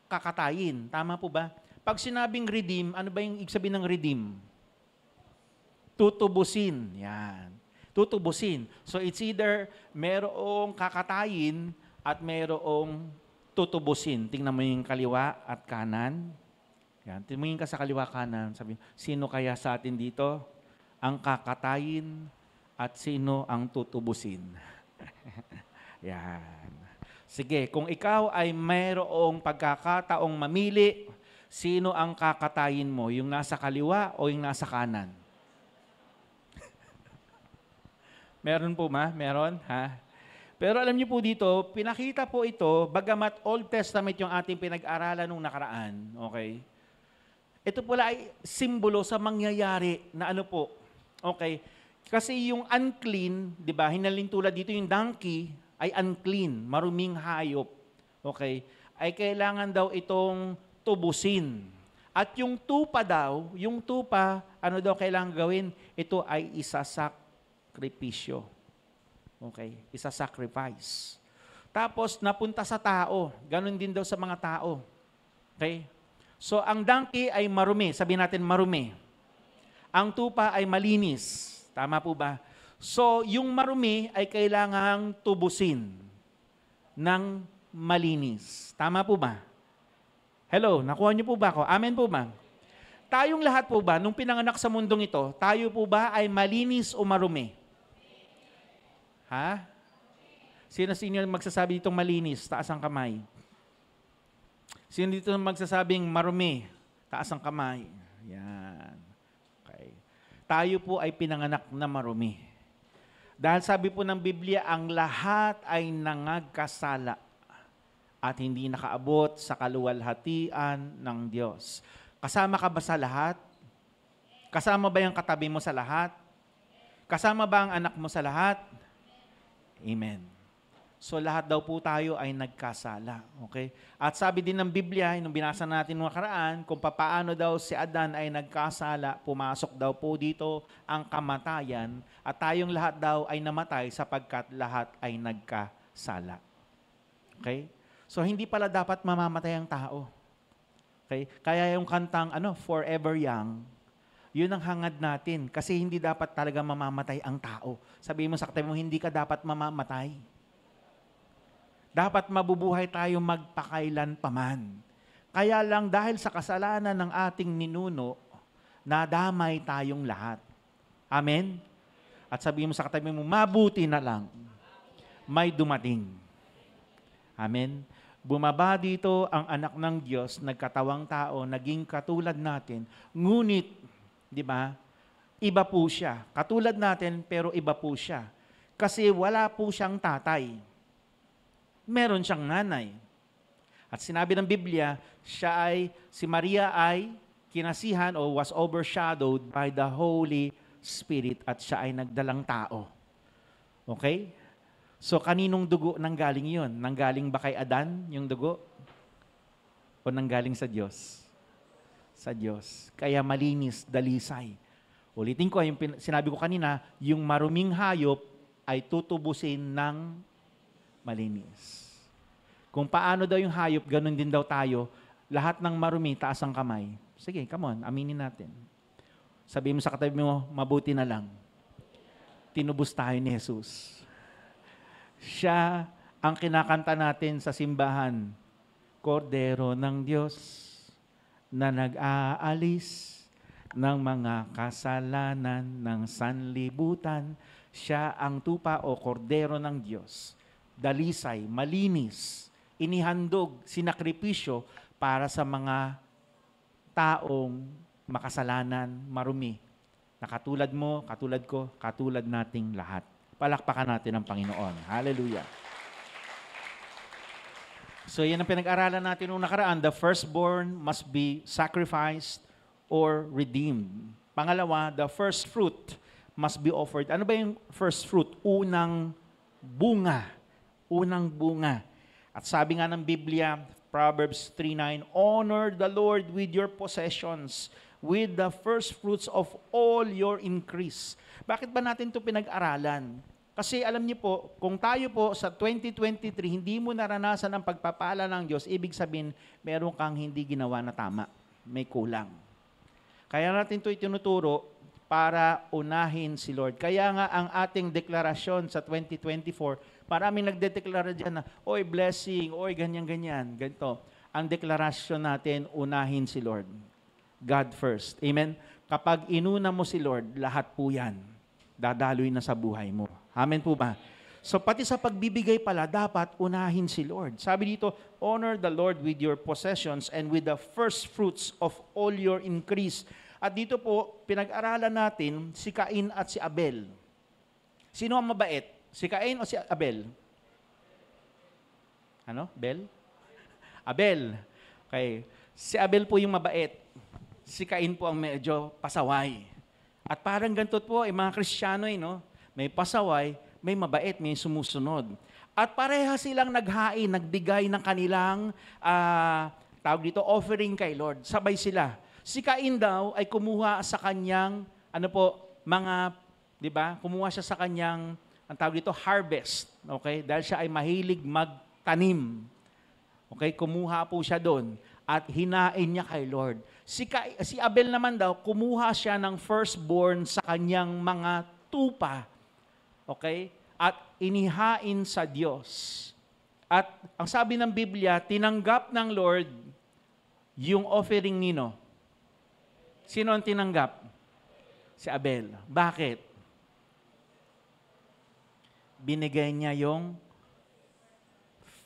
kakatayin. Tama po ba? Pag sinabing redeem, ano ba yung ibig sabihin ng redeem? Tutubusin. Yan. Tutubusin. So it's either merong kakatayin at merong tutubusin. Tingnan mo yung kaliwa at kanan. Yan. Tingnan ka sa kaliwa kanan. Sabi, sino kaya sa atin dito ang kakatayin at sino ang tutubusin? Yan. Sige, kung ikaw ay mayroong pagkakataong mamili, sino ang kakatayin mo? Yung nasa kaliwa o yung nasa kanan? Meron po ma? Meron? Ha? Pero alam niyo po dito, pinakita po ito, bagamat Old Testament yung ating pinag-aralan nung nakaraan. Okay? Ito pala ay simbolo sa mangyayari na ano po. Okay? Kasi yung unclean, di ba, hinalin tulad dito yung donkey, ay unclean, maruming hayop. Okay? Ay kailangan daw itong tubusin. At yung tupa daw, ano daw kailangan gawin? Ito ay isasakripisyo. Okay? Isasacrifice. Tapos, napunta sa tao. Ganon din daw sa mga tao. Okay? So, ang donkey ay marumi. Sabihin natin marumi. Ang tupa ay malinis. Tama po ba? So, yung marumi ay kailangang tubusin ng malinis. Tama po ba? Hello, nakuha niyo po ba ako? Amen po ba? Tayong lahat po ba, nung pinanganak sa mundong ito, tayo po ba ay malinis o marumi? Ha? Sino magsasabi ditong malinis? Taas ang kamay. Sino dito magsasabing marumi? Taas ang kamay. Yan. Okay. tayo po ay pinanganak na marumi. Dahil sabi po ng Biblia, ang lahat ay nangagkasala at hindi nakaabot sa kaluwalhatian ng Diyos. Kasama ka ba sa lahat? Kasama ba yung katabi mo sa lahat? Kasama ba ang anak mo sa lahat? Amen. So lahat daw po tayo ay nagkasala. Okay? At sabi din ng Biblia, nung binasa natin nung nakaraan, kung papaano daw si Adan ay nagkasala, pumasok daw po dito ang kamatayan, at tayong lahat daw ay namatay sapagkat lahat ay nagkasala. Okay? So hindi pala dapat mamamatay ang tao. Okay? Kaya yung kantang Forever Young, yun ang hangad natin. Kasi hindi dapat talaga mamamatay ang tao. Sabihin mo sa katabi mo, hindi ka dapat mamamatay. Dapat mabubuhay tayo magpakailan paman. Kaya lang dahil sa kasalanan ng ating ninuno, nadamay tayong lahat. Amen? At sabihin mo sa katabi mo, mabuti na lang. May dumating. Amen? Bumaba dito ang anak ng Diyos, nagkatawang tao, naging katulad natin. Ngunit, di ba, iba po siya. Katulad natin, pero iba po siya. Kasi wala po siyang tatay. Meron siyang nanay. At sinabi ng Biblia, si Maria ay kinasihan o was overshadowed by the Holy Spirit at siya ay nagdalang tao. Okay? So, kaninong dugo nanggaling yun? Nanggaling ba kay Adan yung dugo? O nanggaling sa Diyos? Sa Diyos. Kaya malinis, dalisay. Ulitin ko, yung sinabi ko kanina, yung maruming hayop ay tutubusin ng malinis. Kung paano daw yung hayop, ganun din daw tayo. Lahat ng marumi, taas ang kamay. Sige, come on, aminin natin. Sabihin mo sa katabi mo, mabuti na lang. Tinubos tayo ni Jesus. Siya ang kinakanta natin sa simbahan. Kordero ng Diyos na nag-aalis ng mga kasalanan ng sanlibutan. Siya ang tupa o kordero ng Diyos. Dalisay, malinis, inihandog, sinakripisyo para sa mga taong makasalanan, marumi. Na katulad mo, katulad ko, katulad nating lahat. Palakpakan natin ang Panginoon. Hallelujah. So yan ang pinag-aralan natin noong nakaraan. The firstborn must be sacrificed or redeemed. Pangalawa, the first fruit must be offered. Ano ba yung first fruit? Unang bunga. Unang bunga. At sabi nga ng Biblia, Proverbs 3:9, honor the Lord with your possessions, with the first fruits of all your increase. Bakit ba natin ito pinag-aralan? Kasi alam niyo po, kung tayo po sa 2023, hindi mo naranasan ang pagpapala ng Diyos, ibig sabihin, meron kang hindi ginawa na tama. May kulang. Kaya natin ito itinuturo para unahin si Lord. Kaya nga ang ating deklarasyon sa 2024, maraming nagdedeklara dyan na, oy, blessing, oy, ganyan-ganyan, ganito. Ang deklarasyon natin, unahin si Lord. God first. Amen? Kapag inuna mo si Lord, lahat po yan, dadaloy na sa buhay mo. Amen po ba? So pati sa pagbibigay pala, dapat unahin si Lord. Sabi dito, honor the Lord with your possessions and with the first fruits of all your increase. At dito po, pinag-aralan natin si Cain at si Abel. Sino ang mabait? Si Cain o si Abel? Ano? Bel? Abel. Okay. Si Abel po yung mabait. Si Cain po ang medyo pasaway. At parang ganito po, mga Kristiyano, no? May pasaway, may mabait, may sumusunod. At pareha silang naghain, nagbigay ng kanilang, tawag dito, offering kay Lord. Sabay sila. Si Cain daw ay kumuha sa kanyang, kumuha siya sa kanyang, ang tawag dito, harvest. Okay? Dahil siya ay mahilig magtanim. Okay? Kumuha po siya doon. At hinain niya kay Lord. Si Abel naman daw, kumuha siya ng firstborn sa kanyang mga tupa. Okay? At inihain sa Diyos. At ang sabi ng Biblia, tinanggap ng Lord yung offering nino. Sino ang tinanggap? Si Abel. Bakit? Binigay niya yung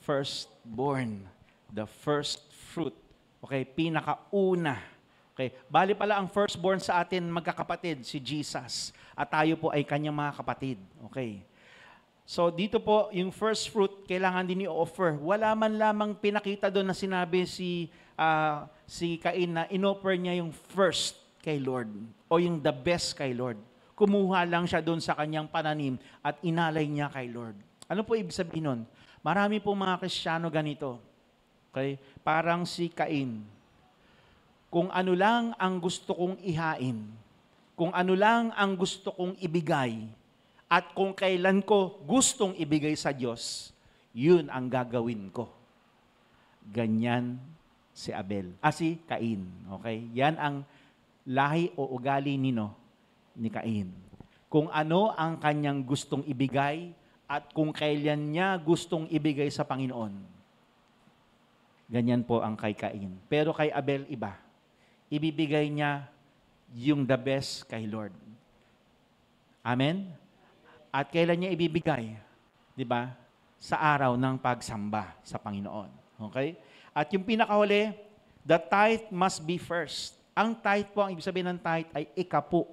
firstborn. The first fruit. Okay, pinakauna. Okay? Bali pala ang firstborn sa atin magkakapatid, si Jesus. At tayo po ay kanyang mga kapatid. Okay? So dito po, yung first fruit, kailangan din i-offer. Wala man lamang pinakita doon na sinabi si Cain na in-offer niya yung first kay Lord o yung the best kay Lord. Kumuha lang siya doon sa kanyang pananim at inalay niya kay Lord. Ano po ibig sabihin nun? Marami pong mga Kristiyano ganito. Okay? Parang si Cain. Kung ano lang ang gusto kong ihain, kung ano lang ang gusto kong ibigay, at kung kailan ko gustong ibigay sa Diyos, yun ang gagawin ko. Ganyan si si Cain. Okay? Yan ang lahi o ugali ni Cain. Kung ano ang kanyang gustong ibigay at kung kailan niya gustong ibigay sa Panginoon. Ganyan po ang kay Cain. Pero kay Abel iba. Ibibigay niya yung the best kay Lord. Amen? At kailan niya ibibigay? 'Di ba? Sa araw ng pagsamba sa Panginoon. Okay? At yung pinakahuli, the tithe must be first. Ang tithe po, ang ibig sabihin ng tithe ay ikapu.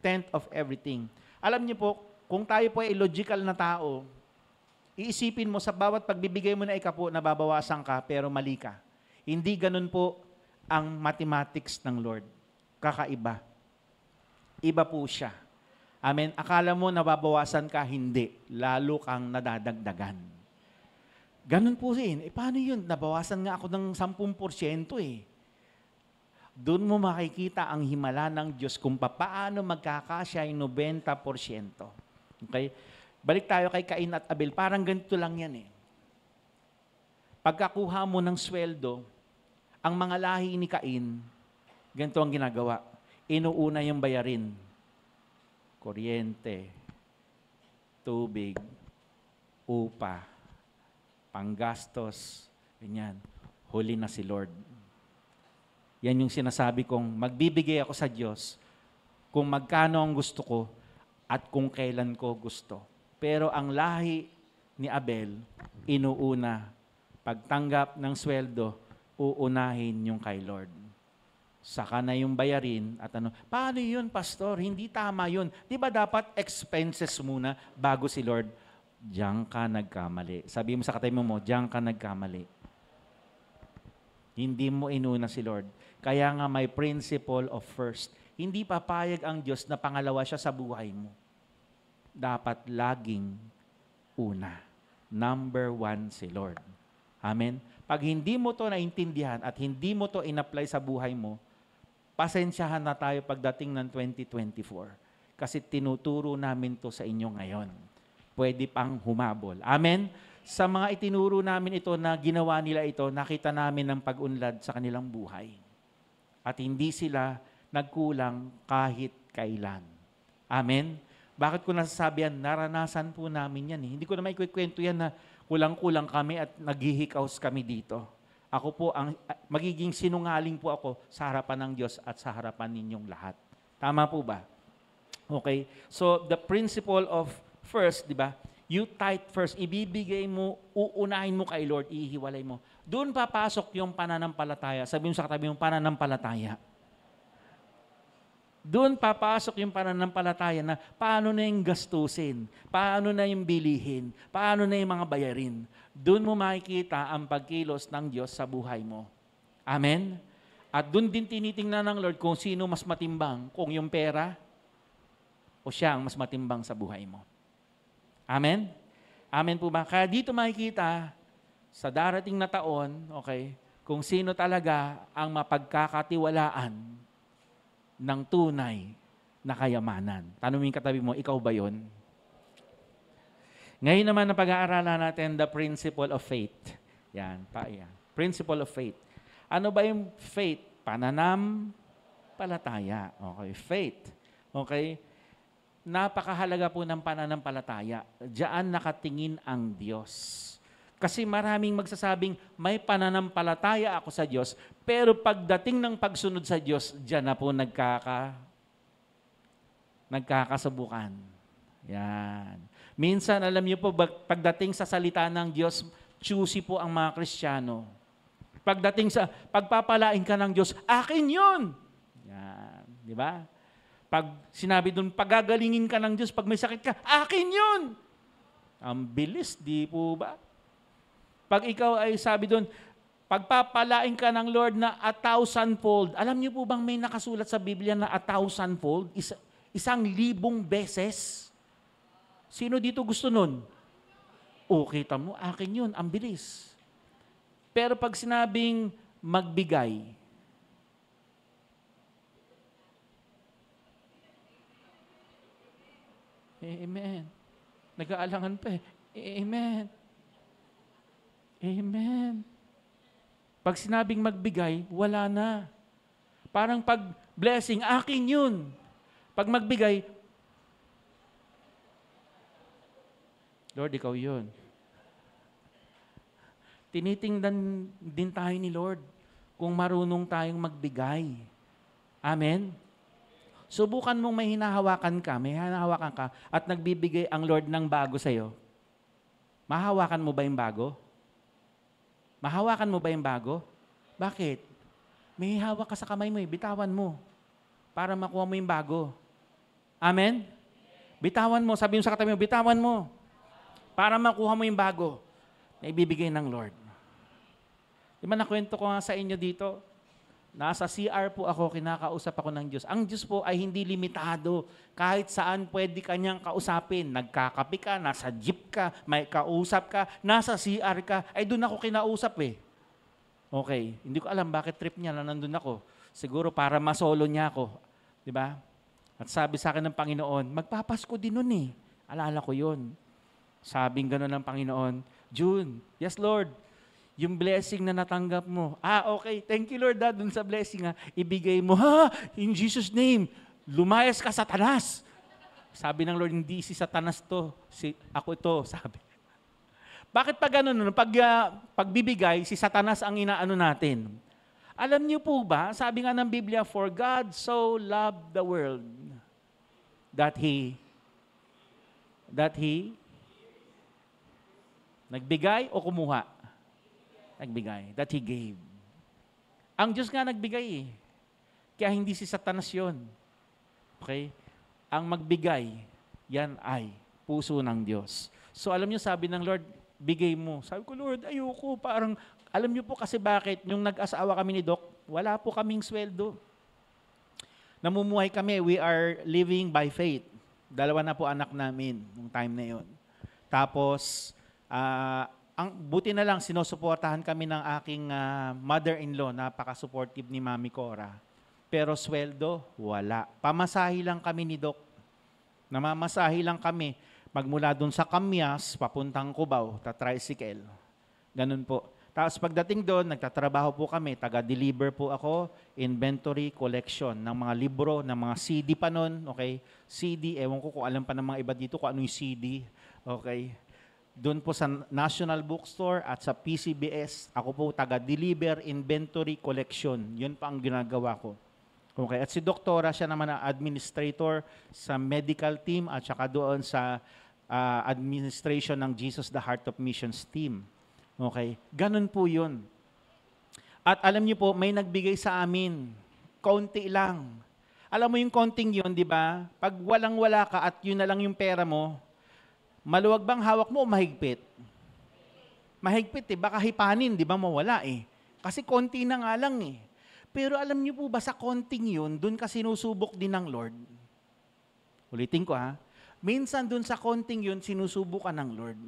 Tenth of everything. Alam niyo po, kung tayo po ay logical na tao, iisipin mo sa bawat pagbibigay mo na ikapu, nababawasan ka, pero mali ka. Hindi ganun po ang mathematics ng Lord. Kakaiba. Iba po siya. Amen. Akala mo nababawasan ka, hindi. Lalo kang nadadagdagan. Ganun po rin. Paano yun? Nabawasan nga ako ng 10% eh. Doon mo makikita ang himala ng Diyos kung paano magkakasya yung 90%. Okay? Balik tayo kay Cain at Abel. Parang ganito lang yan eh. Pagkakuha mo ng sweldo, ang mga lahi ni Cain, ganito ang ginagawa. Inuuna yung bayarin. Kuryente, tubig, upa, panggastos, ganyan. Huli na si Lord. Yan yung sinasabi kong magbibigay ako sa Diyos kung magkano ang gusto ko at kung kailan ko gusto. Pero ang lahi ni Abel, inuuna. Pagtanggap ng sweldo, uunahin yung kay Lord. Saka na yung bayarin at ano. Paano yun, pastor? Hindi tama yun. Di ba dapat expenses muna bago si Lord? Diyan ka nagkamali. Sabi mo sa katabi mo, diyan ka nagkamali. Hindi mo inuna si Lord. Kaya nga may principle of first. Hindi papayag ang Diyos na pangalawa siya sa buhay mo. Dapat laging una. Number 1 si Lord. Amen? Pag hindi mo to naintindihan at hindi mo to in-apply sa buhay mo, pasensyahan na tayo pagdating ng 2024. Kasi tinuturo namin to sa inyo ngayon. Pwede pang humabol. Amen? Sa mga itinuro namin ito na ginawa nila ito, nakita namin ang pag-unlad sa kanilang buhay. At hindi sila nagkulang kahit kailan. Amen? Bakit ko nasasabi yan? Naranasan po namin yan. Hindi ko na maikwento yan na kulang-kulang kami at naghihikaos kami dito. Ako po, magiging sinungaling po ako sa harapan ng Diyos at sa harapan ninyong lahat. Tama po ba? Okay? So, the principle of first, di ba? You tithe first. Ibibigay mo, uunahin mo kay Lord, ihiwalay mo. Doon papasok yung pananampalataya. Sabi mo sa katabi yung pananampalataya. Doon papasok yung pananampalataya na paano na yung gastusin, paano na yung bilihin, paano na yung mga bayarin. Doon mo makikita ang pagkilos ng Diyos sa buhay mo. Amen? At doon din tinitingnan ng Lord kung sino mas matimbang, kung yung pera o siya ang mas matimbang sa buhay mo. Amen? Amen po ba? Kaya dito makikita sa darating na taon, okay, kung sino talaga ang mapagkakatiwalaan ng tunay na kayamanan. Tanungin katabi mo, ikaw ba yun? Ngayon naman na pag-aaralan natin the principle of faith. Yan. Principle of faith. Ano ba yung faith? Pananampalataya. Okay, faith. Okay? Napakahalaga po ng pananampalataya. Diyan nakatingin ang Diyos. Kasi maraming magsasabing, may pananampalataya ako sa Diyos, pero pagdating ng pagsunod sa Diyos, diyan na po nagkakasubukan. Yan. Minsan, alam niyo po, pagdating sa salita ng Diyos, choosy po ang mga Kristiyano. Pagdating sa pagpapalain ka ng Diyos, akin yun. Yan. Di ba? Pag sinabi doon, pagagalingin ka ng Diyos, pag may sakit ka, akin yun. Ang bilis, di po ba? Pag ikaw ay sabi doon, pagpapalain ka ng Lord na 1,000-fold. Alam niyo po bang may nakasulat sa Biblia na 1,000-fold? 1,000 beses? Sino dito gusto nun? O, kita mo, akin yun. Ang bilis. Pero pag sinabing magbigay, amen. Nag-aalangan pa eh. Amen. Amen. Pag sinabing magbigay, wala na. Parang pag blessing, akin yun. Pag magbigay, Lord, ikaw yun. Tinitingnan din tayo ni Lord kung marunong tayong magbigay. Amen? Subukan mong may hinahawakan ka, at nagbibigay ang Lord ng bago sa'yo. Mahawakan mo ba yung bago? Mahawakan mo ba yung bago? Bakit? May hawak ka sa kamay mo, bitawan mo para makuha mo yung bago. Amen? Bitawan mo, sabi mo sa katabi mo, bitawan mo para makuha mo yung bago na ibibigay ng Lord. Di ba nakwento ko nga sa inyo dito? Nasa CR po ako, kinakausap ako ng Diyos. Ang Diyos po ay hindi limitado. Kahit saan pwede kanyang kausapin. Nagkakape ka, nasa jeep ka, may kausap ka, nasa CR ka, ay doon ako kinausap eh. Okay, hindi ko alam bakit trip niya na nandun ako. Siguro para masolo niya ako. Di ba? At sabi sa akin ng Panginoon, magpapasko din nun eh. Alala ko yun. Sabing gano'n ng Panginoon, June, yes Lord, yung blessing na natanggap mo. Okay. Thank you, Lord, dun sa blessing, ibigay mo. In Jesus' name, lumayas ka, Satanas. Sabi ng Lord, hindi si Satanas to. Ako ito, sabi. Bakit pa ganun? Pagbibigay, si Satanas ang inaano natin. Alam niyo po ba, sabi nga ng Biblia, for God so loved the world that He nagbigay o kumuha? Nagbigay. That He gave. Ang Diyos nga nagbigay eh. Kaya hindi si Satanas yun. Okay? Ang magbigay, yan ay puso ng Diyos. So alam niyo, sabi ng Lord, bigay mo. Sabi ko, Lord, ayoko. Parang, alam niyo po kasi bakit, yung nag-asawa kami ni Doc, wala po kaming sweldo. Namumuhay kami, we are living by faith. 2 na po anak namin nung time na yun. Tapos, ang buti na lang, sinusuportahan kami ng aking mother-in-law, napaka-supportive ni Mami Cora. Pero sweldo, wala. Pamasahi lang kami ni Doc. Namamasahi lang kami. Magmula dun sa Kamyas, papuntang Cubao, tricycle. Ganun po. Tapos pagdating doon, nagtatrabaho po kami, taga-deliver po ako, inventory, collection ng mga libro, ng mga CD pa nun, okay? CD, ewan ko kung alam pa ng mga iba dito kung ano yung CD, okay? Doon po sa National Bookstore at sa PCBS, ako po taga-deliver, inventory, collection. Yun pa ang ginagawa ko. Okay, at si Doktora, siya naman ang administrator sa medical team at saka doon sa administration ng Jesus the Heart of Missions team. Okay, ganun po yun. At alam niyo po, may nagbigay sa amin, konti lang. Alam mo yung konting yun, di ba? Pag walang-wala ka at yun na lang yung pera mo, maluwag bang hawak mo o mahigpit? Mahigpit eh, baka hipanin, di ba mawala eh. Kasi konti na nga lang eh. Pero alam niyo po ba sa konting yun, dun ka sinusubok din ng Lord? Ulitin ko ha. Minsan dun sa konting yun, sinusubok ka ng Lord.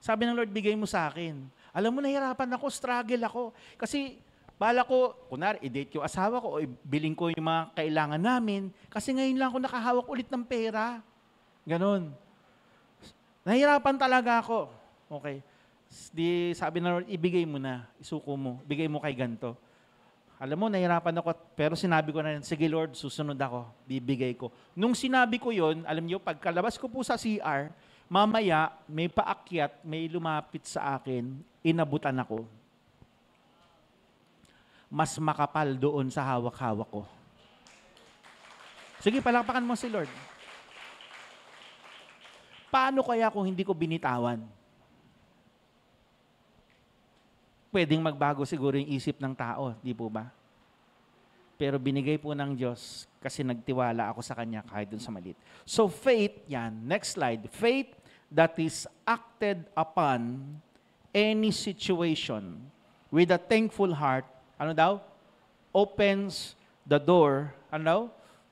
Sabi ng Lord, bigay mo sa akin. Alam mo, nahirapan ako, struggle ako. Kasi bala ko, kunwari, i-date yung asawa ko o biling ko yung mga kailangan namin. Kasi ngayon lang ako nakahawak ulit ng pera. Ganon. Nahirapan talaga ako. Okay. Di, sabi ng Lord, ibigay mo na, isuko mo, bigay mo kay ganito. Alam mo, nahirapan ako, pero sinabi ko na rin, sige Lord, susunod ako, bibigay ko. Nung sinabi ko yon, alam niyo, pagkalabas ko po sa CR, mamaya, may paakyat, may lumapit sa akin, inabutan ako. Mas makapal doon sa hawak-hawak ko. Sige, palakpakan mo si Lord. Paano kaya kung hindi ko binitawan? pwedeng magbago siguro yung isip ng tao, di po ba? Pero binigay po ng Diyos kasi nagtiwala ako sa Kanya kahit dun sa maliit. So faith, yan, next slide. Faith that is acted upon any situation with a thankful heart, ano daw? Opens the door, ano daw?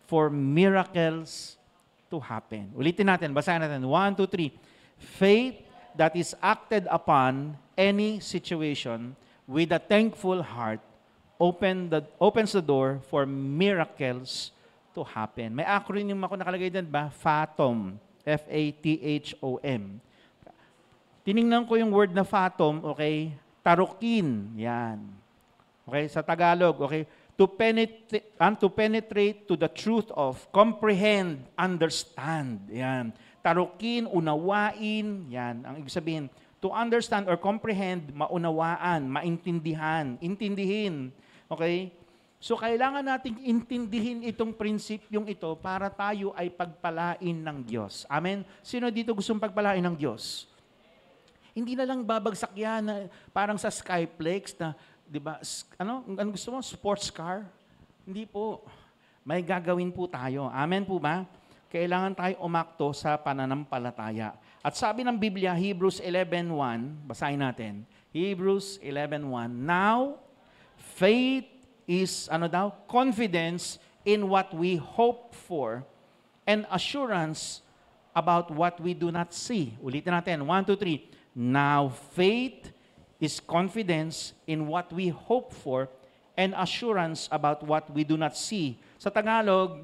For miracles to happen. Ulitin natin, basahin natin. 1, 2, 3. Faith that is acted upon any situation with a thankful heart opens the door for miracles to happen. May acronym ako nakalagay dyan ba? FATOM. F-A-T-H-O-M. Tiningnan ko yung word na FATOM, okay? Tarukin. Yan. Okay? Sa Tagalog, okay? To penetrate to the truth of, comprehend, understand. Yan. Tarukin, unawain. Yan. Ang ibig sabihin, to understand or comprehend, maunawaan, maintindihan, intindihin. Okay? So, kailangan nating intindihin itong prinsipyong ito para tayo ay pagpalain ng Diyos. Amen? Sino dito gustong pagpalain ng Diyos? Hindi na lang babagsak yan na parang sa Skyplex na, di ba, ano gusto mo? Sports car? Hindi po. May gagawin po tayo. Amen po ba? Kailangan tayo umakto sa pananampalataya. At sabi ng Biblia, Hebrews 11:1, basahin natin. Hebrews 11:1, now, faith is, ano daw? Confidence in what we hope for and assurance about what we do not see. Ulitin natin, 1, 2, 3. Now, faith is confidence in what we hope for and assurance about what we do not see. Sa Tagalog,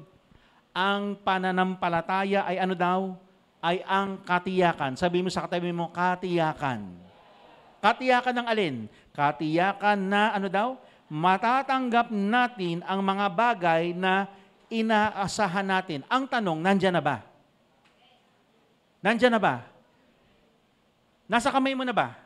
ang pananampalataya ay ano daw? Ay ang katiyakan. Sabi mo sa katabi mo, katiyakan. Katiyakan ng alin? Katiyakan na ano daw? Matatanggap natin ang mga bagay na inaasahan natin. Ang tanong, nandyan na ba? Nandyan na ba? Nasa kamay mo na ba?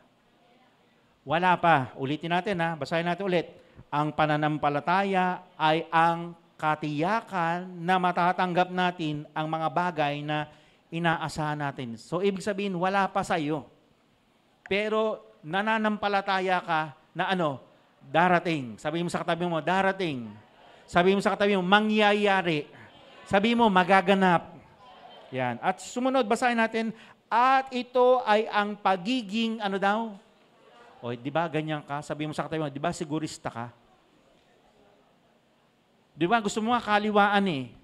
Wala pa. Ulitin natin ha. Basahin natin ulit. Ang pananampalataya ay ang katiyakan na matatanggap natin ang mga bagay na inaasahan natin. So, ibig sabihin, wala pa sa iyo. Pero, nananampalataya ka na ano? Darating. Sabi mo sa katabi mo, darating. Sabi mo sa katabi mo, mangyayari. Sabi mo, magaganap. Yan. At sumunod, basahin natin, at ito ay ang pagiging, ano daw? O, di ba, ganyan ka? Sabi mo sa katabi mo, di ba, sigurista ka? Di ba, gusto mo nga kaliwaan eh.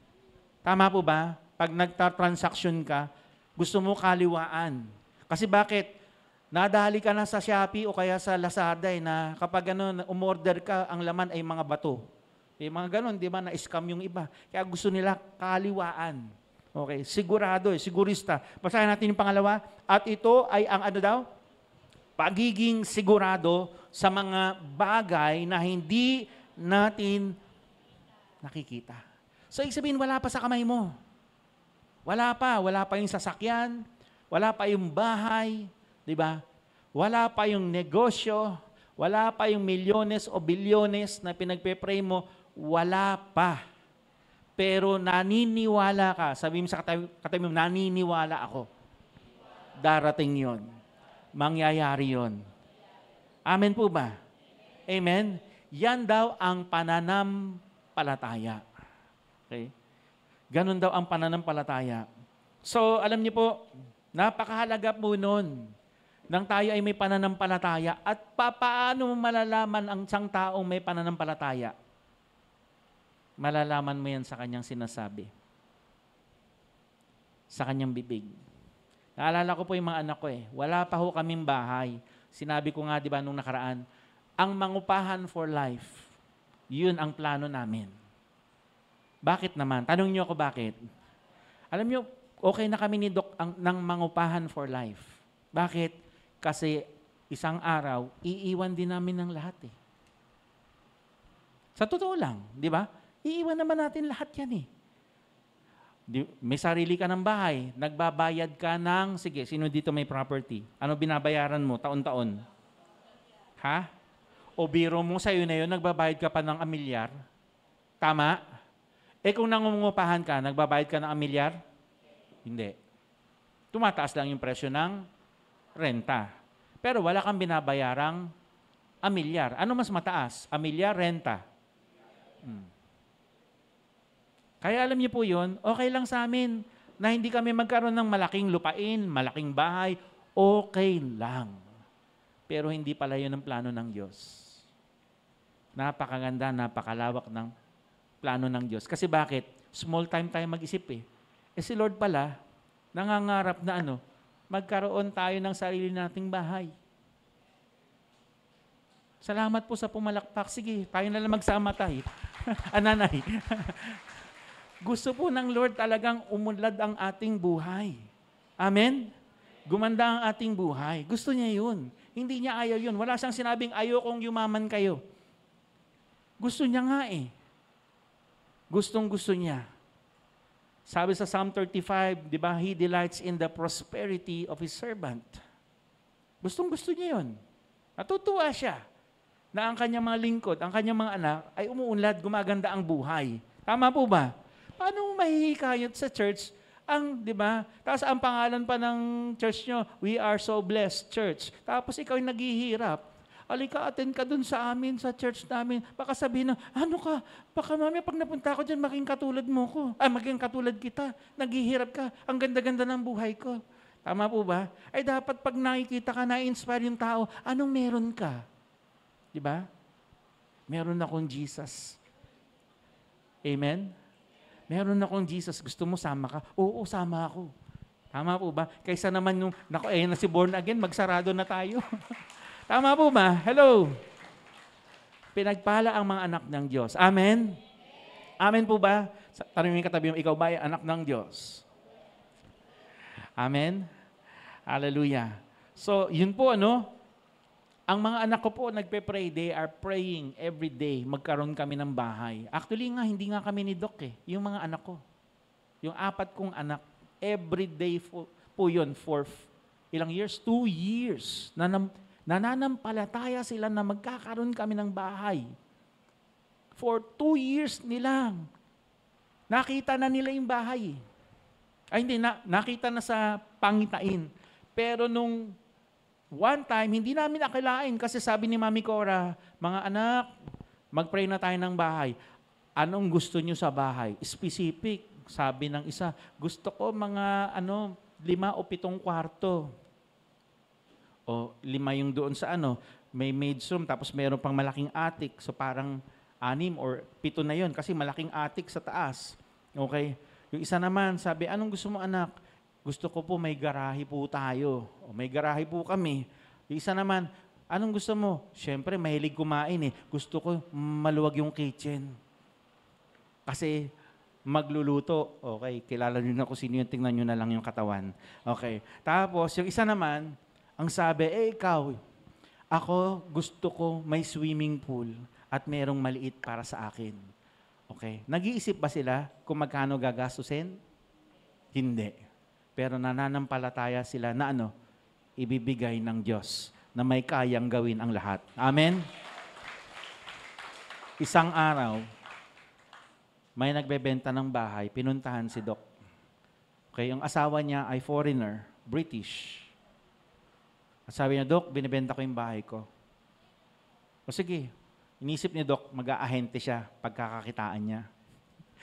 Tama po ba? Pag nagta-transaction ka, gusto mo kaliwaan. Kasi bakit? Nadali ka na sa Shopee o kaya sa Lazada na kapag umorder ka, ang laman ay mga bato. Mga ganon, di ba, na-scam yung iba. Kaya gusto nila kaliwaan. Okay, sigurado, sigurista. Basahin natin yung pangalawa. At ito ay ang ano daw? Pagiging sigurado sa mga bagay na hindi natin nakikita. So, ibig sabihin, wala pa sa kamay mo. Wala pa yung sasakyan, wala pa yung bahay, di ba? Wala pa yung negosyo, wala pa yung milyones o bilyones na pinagpe-pray mo, wala pa. Pero naniniwala ka, sabi mo sa katabi mo, naniniwala ako. Darating yon, mangyayari yon. Amen po ba? Amen? Yan daw ang pananampalataya. Okay? Ganon daw ang pananampalataya. So, alam niyo po, napakahalaga po nun nang tayo ay may pananampalataya. At paano malalaman ang isang taong may pananampalataya? Malalaman mo yan sa kanyang sinasabi. Sa kanyang bibig. Naalala ko po yung mga anak ko eh. Wala pa ho kaming bahay. Sinabi ko nga, di ba, nung nakaraan, ang mangupahan for life, yun ang plano namin. Bakit naman? Tanong niyo ako bakit. Alam niyo, okay na kami ni Doc ng mangupahan for life. Bakit? Kasi isang araw, iiwan din namin ng lahat eh. Sa totoo lang, di ba? Iiwan naman natin lahat yan eh. May sarili ka ng bahay, nagbabayad ka ng, sige, sino dito may property? Ano binabayaran mo taon-taon? Ha? O biro mo sa'yo na yun, nagbabayad ka pa ng amilyar? Tama? Eh kung nangungupahan ka, nagbabayad ka ng amilyar? Hindi. Tumataas lang yung presyo ng renta. Pero wala kang binabayarang amilyar. Ano mas mataas? Amilyar, renta? Kaya alam niyo po yun, okay lang sa amin na hindi kami magkaroon ng malaking lupain, malaking bahay, okay lang. Pero hindi pala yun ang plano ng Diyos. Napakaganda, napakalawak ng plano ng Diyos. Kasi bakit? Small time tayo mag-isip eh. Si Lord pala, nangangarap na magkaroon tayo ng sarili nating bahay. Salamat po sa pumalakpak. Sige, tayo na lang magsama tayo. Nanay. Gusto po ng Lord talagang umunlad ang ating buhay. Amen? Gumanda ang ating buhay. Gusto niya yun. Hindi niya ayaw yun. Wala siyang sinabing, ayokong yumaman kayo. Gusto niya nga eh. Gustong-gusto niya. Sabi sa Psalm 35, di ba, He delights in the prosperity of His servant. Gustong-gusto niya yun. Natutuwa siya na ang kanyang mga lingkod, ang kanyang mga anak, ay umuunlad, gumaganda ang buhay. Tama po ba? Paano mo mahihikayat sa church ang, di ba? Tapos ang pangalan pa ng church nyo, We Are So Blessed Church. Tapos ikaw yung naghihirap. Alika, attend ka dun sa amin, sa church namin. Baka sabihin na, ano ka? Baka mami, pag napunta ako dyan, maging katulad mo ko. Maging katulad kita. Naghihirap ka. Ang ganda-ganda ng buhay ko. Tama po ba? Ay dapat pag nakikita ka, na-inspire yung tao, anong meron ka? Di ba? Meron akong Jesus. Amen? Meron akong Jesus. Gusto mo sama ka? Oo, sama ako. Tama po ba? Kaysa naman nung, na si born again, magsarado na tayo. Tama po ba? Hello? Pinagpala ang mga anak ng Diyos. Amen? Amen po ba? Tanungin katabi mo, ikaw ba ay anak ng Diyos? Amen? Hallelujah. So, yun po ang mga anak ko po nagpe-pray, they are praying every day, magkaroon kami ng bahay. Actually nga, hindi nga kami ni Doc yung mga anak ko. Yung 4 kong anak, every day po yun for ilang years? 2 years. Nananampalataya sila na magkakaroon kami ng bahay. For 2 years nilang. Nakita na nila yung bahay. Ay hindi, nakita na sa pangitain. Pero nung one time, hindi namin akilain kasi sabi ni Mami Cora, mga anak, mag-pray na tayo ng bahay. Anong gusto nyo sa bahay? Specific. Sabi ng isa, gusto ko mga 5 o 7 kwarto. O 5 yung doon sa may maid's room, tapos meron pang malaking attic. So parang 6 or 7 na yon kasi malaking attic sa taas. Okay? Yung isa naman, sabi, anong gusto mo anak? Gusto ko po may garahe po tayo. O may garahe po kami. Yung isa naman, anong gusto mo? Siyempre, mahilig kumain Gusto ko maluwag yung kitchen. Kasi magluluto. Okay, kilala nyo na kung sino yung tingnan nyo na lang yung katawan. Okay. Tapos, yung isa naman, ang sabi, ikaw, ako gusto ko may swimming pool at merong maliit para sa akin. Okay. Nag-iisip ba sila kung magkano gagastusin? Hindi. Pero nananampalataya sila na ibibigay ng Diyos na may kayang gawin ang lahat. Amen? Isang araw, may nagbebenta ng bahay, pinuntahan si Doc. Okay, yung asawa niya ay foreigner, British. At sabi niya, Doc, binibenta ko yung bahay ko. O sige, inisip ni Doc, mag-aahente siya pagkakakitaan niya.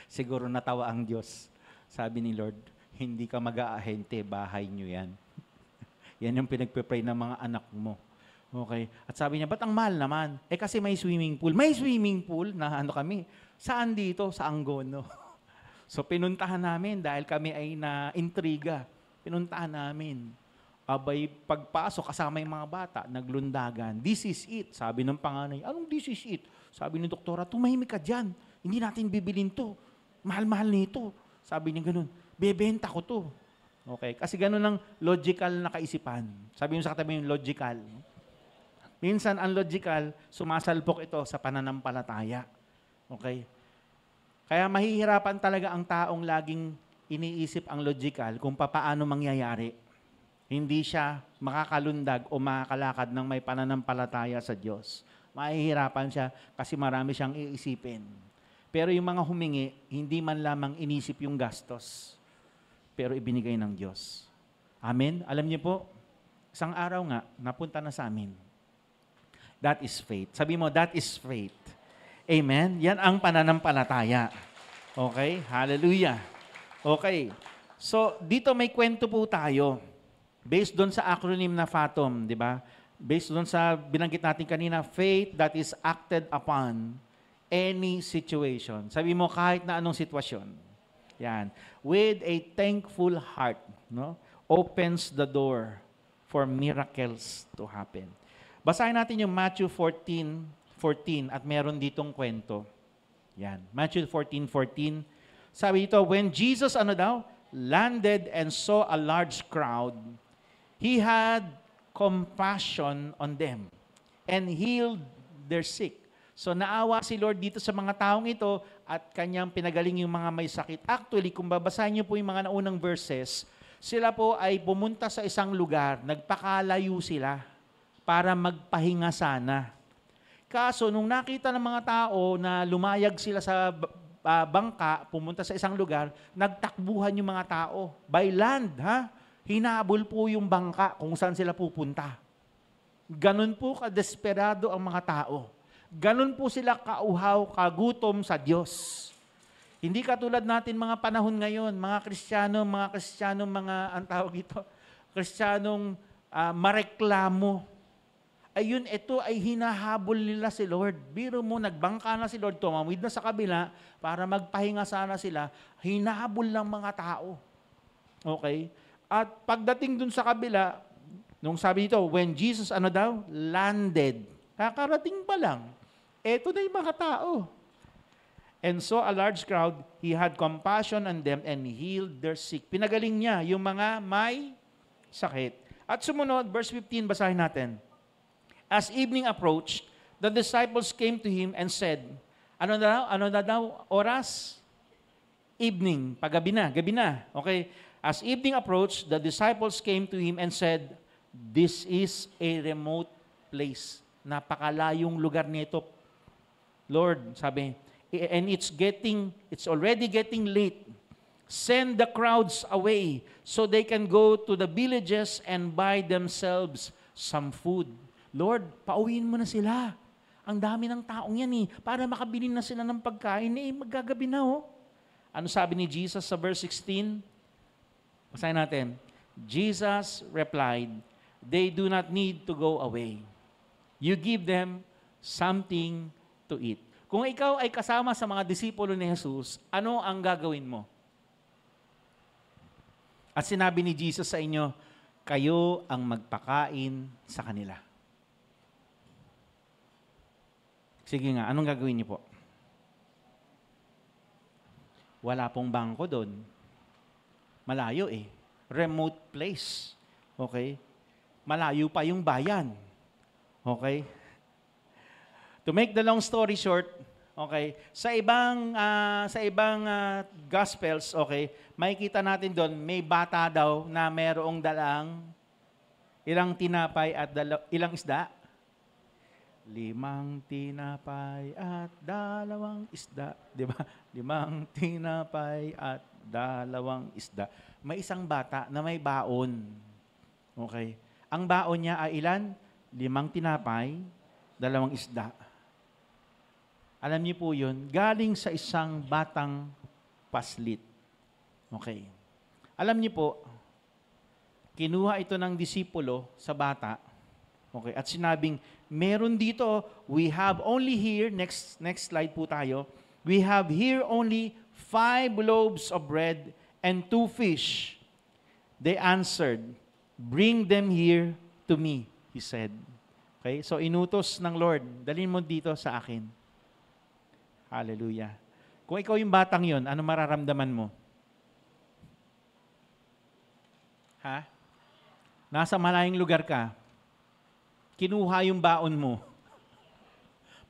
Siguro natawa ang Diyos. Sabi ni Lord, hindi ka mag-aahente, bahay niyo yan. Yan yung pinagpe-pray ng mga anak mo. Okay? At sabi niya, ba't ang mahal naman? Kasi may swimming pool. May swimming pool na kami. Saan dito? Sa Angono. So pinuntahan namin dahil kami ay na-intriga. Pinuntahan namin. Abay, pagpasok, kasama yung mga bata, naglundagan. This is it. Sabi ng panganay, anong this is it? Sabi ng doktora, tumahimik ka dyan. Hindi natin bibilin to. Mahal-mahal nito. Sabi niya ganun. Bebenta ko to. Okay? Kasi ganun ang logical na kaisipan. Sabi mo sa katabi yung logical. Minsan, ang logical, sumasalpok ito sa pananampalataya. Okay? Kaya mahihirapan talaga ang taong laging iniisip ang logical kung papaano mangyayari. Hindi siya makakalundag o makakalakad ng may pananampalataya sa Diyos. Mahihirapan siya kasi marami siyang iisipin. Pero yung mga humingi, hindi man lamang inisip yung gastos. Pero ibinigay ng Diyos. Amen? Alam niyo po, isang araw nga, napunta na sa amin. That is faith. Sabi mo, that is faith. Amen? Yan ang pananampalataya. Okay? Hallelujah. Okay. So, dito may kwento po tayo. Based doon sa acronym na FATOM, di ba? Based doon sa binanggit natin kanina, faith that is acted upon any situation. Sabi mo, kahit na anong sitwasyon. Yan. With a thankful heart, no? Opens the door for miracles to happen. Basahin natin yung Matthew 14:14 at meron ditong kwento. Yan. Matthew 14:14. Sabi dito, when Jesus, landed and saw a large crowd, He had compassion on them and healed their sick. So naawa si Lord dito sa mga taong ito at kanyang pinagaling yung mga may sakit. Actually, kung babasahin niyo po yung mga naunang verses, sila po ay pumunta sa isang lugar, nagpakalayo sila para magpahinga sana. Kaso, nung nakita ng mga tao na lumayag sila sa bangka, pumunta sa isang lugar, nagtakbuhan yung mga tao. By land, hinabol po yung bangka kung saan sila pupunta. Ganun po kadesperado ang mga tao. Ganun po sila kauhaw, kagutom sa Diyos. Hindi katulad natin mga panahon ngayon, mga Kristiyano, ang tawag ito, Kristiyanong mareklamo. Ayun, ito ay hinahabol nila si Lord. Biro mo, nagbangka na si Lord, tumawid na sa kabila para magpahinga sana sila, hinahabol ng mga tao. Okay? At pagdating dun sa kabila, nung sabi dito, when Jesus, landed, kakarating pa lang, eto na yung mga tao. And so a large crowd, He had compassion on them and healed their sick. Pinagaling niya yung mga may sakit. At sumunod, verse 15, basahin natin. As evening approached, the disciples came to Him and said, ano na daw, oras? Evening, gabi na. Okay. As evening approached, the disciples came to Him and said, this is a remote place. Napakalayong lugar nito. Lord, sabi, and it's already getting late. Send the crowds away so they can go to the villages and buy themselves some food. Lord, pauwiin mo na sila. Ang dami ng taong yan para makabili na sila ng pagkain, magagabi na Ano sabi ni Jesus sa verse 16? Basahin natin. Jesus replied, they do not need to go away. You give them something to eat. Kung ikaw ay kasama sa mga disipulo ni Jesus, ano ang gagawin mo? At sinabi ni Jesus sa inyo, kayo ang magpakain sa kanila. Sige nga, anong gagawin niyo po? Wala pong bangko doon. Malayo Remote place. Okay? Malayo pa yung bayan. Okay? To make the long story short, okay, sa ibang gospels, okay, makikita natin doon, may bata daw na merong dalang ilang tinapay at ilang isda? 5 tinapay at 2 isda. Di ba? 5 tinapay at 2 isda. May isang bata na may baon. Okay. Ang baon niya ay ilan? 5 tinapay, 2 isda. Alam niyo po yun, galing sa isang batang paslit. Okay. Alam niyo po, kinuha ito ng disipulo sa bata. Okay. At sinabing, meron dito, we have only here, next slide po tayo, we have here only 5 loaves of bread and 2 fish. They answered, bring them here to me, he said. Okay. So inutos ng Lord, dalhin mo dito sa akin. Hallelujah. Kung ikaw yung batang yon, ano mararamdaman mo? Nasa malayong lugar ka. Kinuha yung baon mo.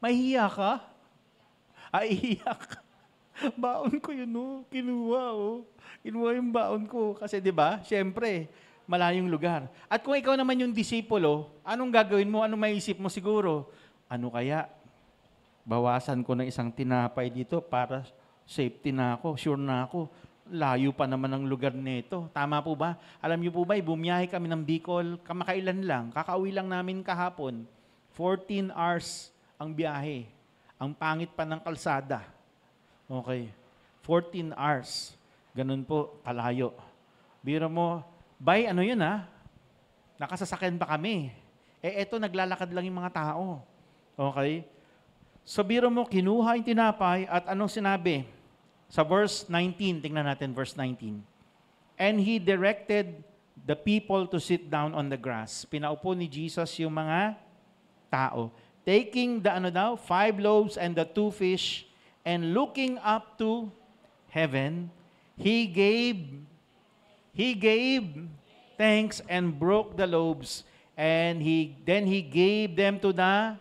Mahihiya ka? Iiyak. Baon ko yun, Kinuha, Kinuha yung baon ko. Kasi di ba, syempre, malayong lugar. At kung ikaw naman yung disipulo, anong gagawin mo? Anong maisip mo siguro? Ano kaya? Bawasan ko ng isang tinapay dito para safety na ako, sure na ako. Layo pa naman ang lugar nito. Tama po ba? Alam niyo po ba, bumiyahe kami ng Bicol, kamakailan lang, kakauwi lang namin kahapon. 14 hours ang biyahe. Ang pangit pa ng kalsada. Okay. 14 hours. Ganun po, kalayo. Biro mo, by ano yun nakasasakyan pa kami. Eto naglalakad lang yung mga tao. Okay? So biro mo, kinuha yung tinapay at anong sinabi? Sa verse 19, tingnan natin verse 19. And he directed the people to sit down on the grass. Pinaupo ni Jesus yung mga tao. Taking the 5 loaves and the 2 fish, and looking up to heaven, he gave thanks and broke the loaves, and then he gave them to the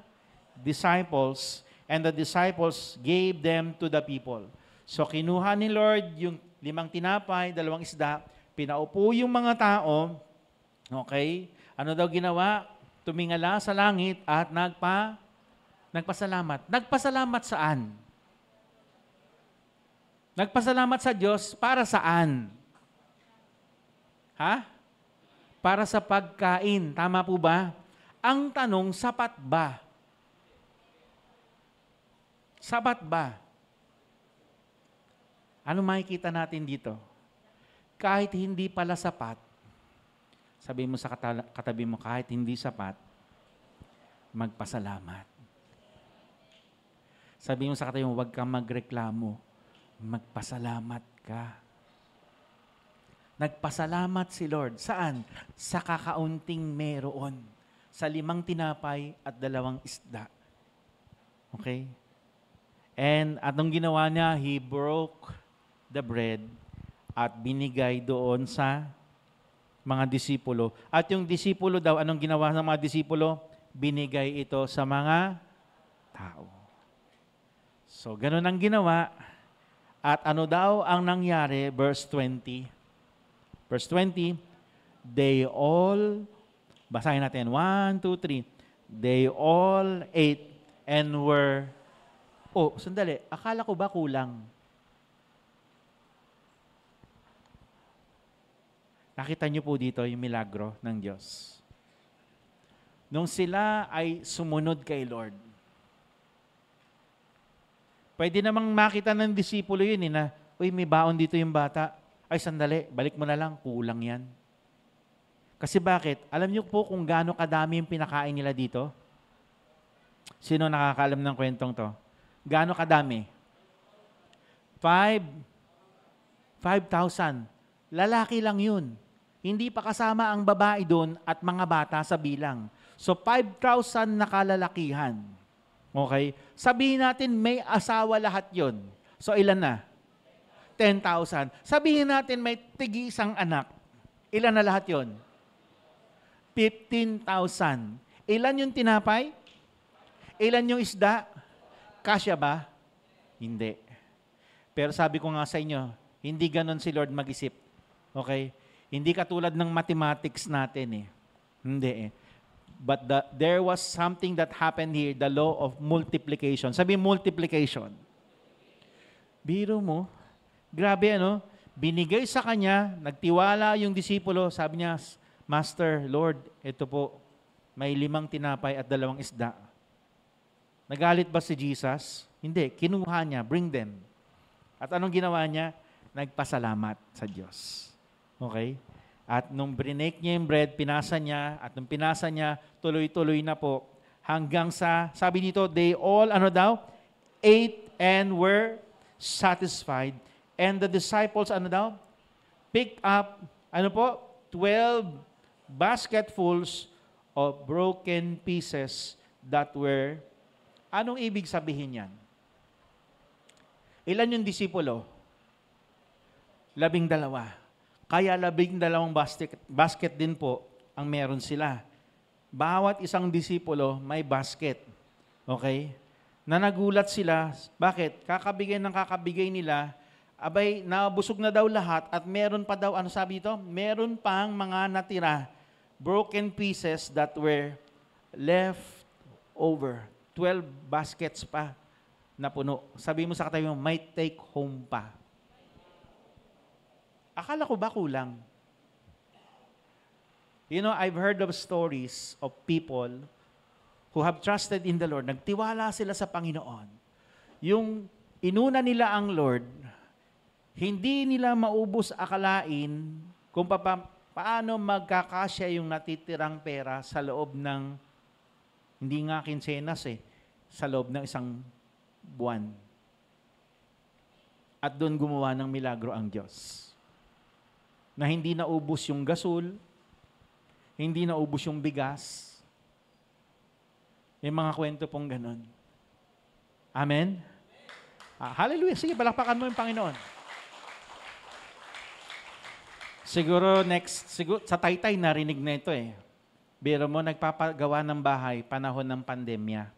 disciples, and the disciples gave them to the people. So kinuha ni Lord yung 5 tinapay, 2 isda, pinaupo yung mga tao, okay? Ano daw ginawa? Tumingala sa langit at nagpasalamat. Nagpasalamat saan? Nagpasalamat sa Diyos para saan? Para sa pagkain. Tama po ba? Ang tanong, sapat ba? Sapat ba? Ano makikita natin dito? Kahit hindi pala sapat, sabihin mo sa katabi mo, kahit hindi sapat, magpasalamat. Sabihin mo sa katabi mo, huwag kang magreklamo, magpasalamat ka. Nagpasalamat si Lord. Saan? Sa kakaunting meron. Sa 5 tinapay at 2 isda. Okay? And anong ginawa niya? He broke the bread at binigay doon sa mga disipulo. At yung disipulo daw, anong ginawa ng mga disipulo? Binigay ito sa mga tao. So, ganun ang ginawa. At ano daw ang nangyari? Verse 20. Verse 20, they all, basahin natin, 1, 2, 3. They all ate and were, sandali, akala ko ba kulang? Nakita niyo po dito yung milagro ng Diyos. Nung sila ay sumunod kay Lord, pwede namang makita ng disipulo yun na, may baon dito yung bata. Ay, sandali, balik mo na lang, kulang yan. Kasi bakit? Alam niyo po kung gaano kadami yung pinakain nila dito? Sino nakakaalam ng kwentong to? Gaano kadami? 5,000. Lalaki lang yun. Hindi pa kasama ang babae doon at mga bata sa bilang. So, 5,000 na kalalakihan. Okay? Sabihin natin, may asawa lahat yon. So, ilan na? 10,000. Sabihin natin, may tig-isang anak. Ilan na lahat yon? 15,000. Ilan yung tinapay? Ilan yung isda? Kasya ba? Hindi. Pero sabi ko nga sa inyo, hindi ganon si Lord mag-isip. Okay? Hindi katulad ng mathematics natin Hindi But there was something that happened here, the law of multiplication. Sabi multiplication. Biro mo, grabe binigay sa kanya, nagtiwala yung disipulo, sabi niya, Master, Lord, ito po, may 5 tinapay at 2 isda. Nagalit ba si Jesus? Hindi, kinuha niya, bring them. At anong ginawa niya? Nagpasalamat sa Diyos. Okay? At nung brinake niya yung bread, pinasa niya, at nung pinasa niya, tuloy-tuloy na po, hanggang sa, sabi dito, they all, ate and were satisfied. And the disciples, picked up, 12 basketfuls of broken pieces that were, anong ibig sabihin yan? Ilan yung disipulo? 12. Kaya 12 basket din po ang meron sila. Bawat isang disipulo may basket. Okay? Na nagulat sila. Bakit? Kakabigay nila, abay, nabusog na daw lahat at meron pa daw, sabi ito? Meron pang mga natira, broken pieces that were left over. 12 baskets pa na puno. Sabi mo sa katabi mo, may take home pa. Akala ko ba kulang? I've heard of stories of people who have trusted in the Lord, nagtiwala sila sa Panginoon, yung inuna nila ang Lord, hindi nila maubos akalain kung paano magkakasya yung natitirang pera sa loob ng, hindi nga kinsenas sa loob ng isang buwan. At doon gumawa ng milagro ang Diyos. Na hindi naubos yung gasol, hindi naubos yung bigas. May mga kwento pong ganun. Amen? Hallelujah. Sige, palakpakan mo yung Panginoon. Siguro sa Taytay narinig na ito Biro mo, nagpapagawa ng bahay, panahon ng pandemya.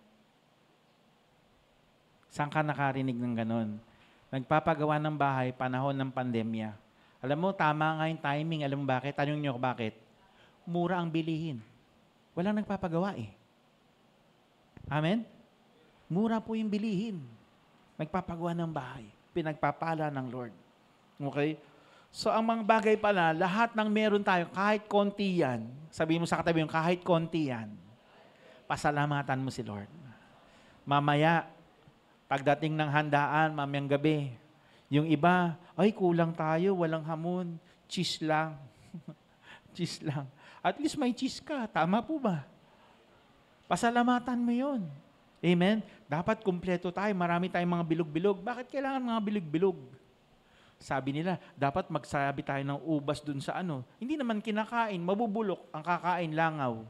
Saan ka nakarinig ng ganun? Nagpapagawa ng bahay, panahon ng pandemya. Alam mo, tama nga yung timing. Alam mo bakit? Tanong niyo bakit? Mura ang bilihin. Walang nagpapagawa Amen? Mura po yung bilihin. Nagpapagawa ng bahay. Pinagpapala ng Lord. Okay? So, ang mga bagay pala, lahat ng meron tayo, kahit konti yan, sabihin mo sa katabi yung kahit konti yan, pasalamatan mo si Lord. Mamaya, pagdating ng handaan, mamayang gabi, yung iba, ay kulang tayo, walang hamon, cheese lang. Cheese lang. At least may cheese ka, tama po ba? Pasalamatan mo yun. Amen? Dapat kumpleto tayo, marami tayong mga bilog-bilog. Bakit kailangan mga bilog-bilog? Sabi nila, dapat magsabi tayo ng ubas dun sa Hindi naman kinakain, mabubulok, ang kakain langaw.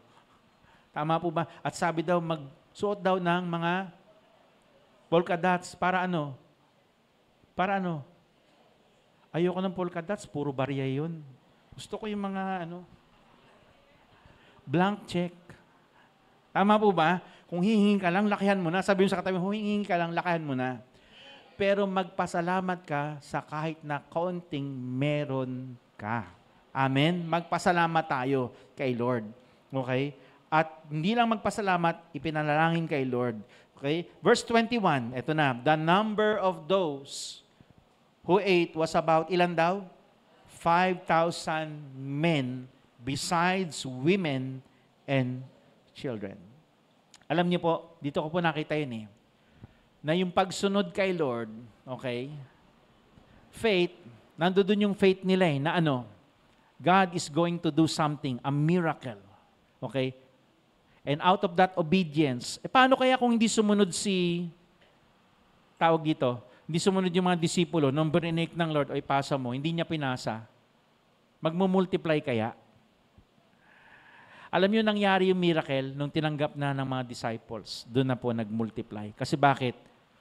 Tama po ba? At sabi daw, magsuot daw ng mga polka dots para Para Ayoko ng polka dots, puro barya yun. Gusto ko yung mga blank check. Tama po ba? Kung hihingin ka lang, lakihan mo na. Sabi mo sa katabi, kung hihingin ka lang, lakihan mo na. Pero magpasalamat ka sa kahit na kaunting meron ka. Amen? Magpasalamat tayo kay Lord. Okay? At hindi lang magpasalamat, ipinalangin kay Lord. Okay? Verse 21, ito na. The number of those who ate was about, ilan daw? 5,000 men besides women and children. Alam niyo po, dito ko po nakita yun na yung pagsunod kay Lord, okay, faith, nandoon yung faith nila na God is going to do something, a miracle. Okay? And out of that obedience, paano kaya kung hindi sumunod hindi sumunod yung mga disipulo, nung berinig ng Lord, ipasa mo, hindi niya pinasa, magmumultiply kaya? Alam niyo nangyari yung miracle nung tinanggap na ng mga disciples, doon na po nagmultiply. Kasi bakit?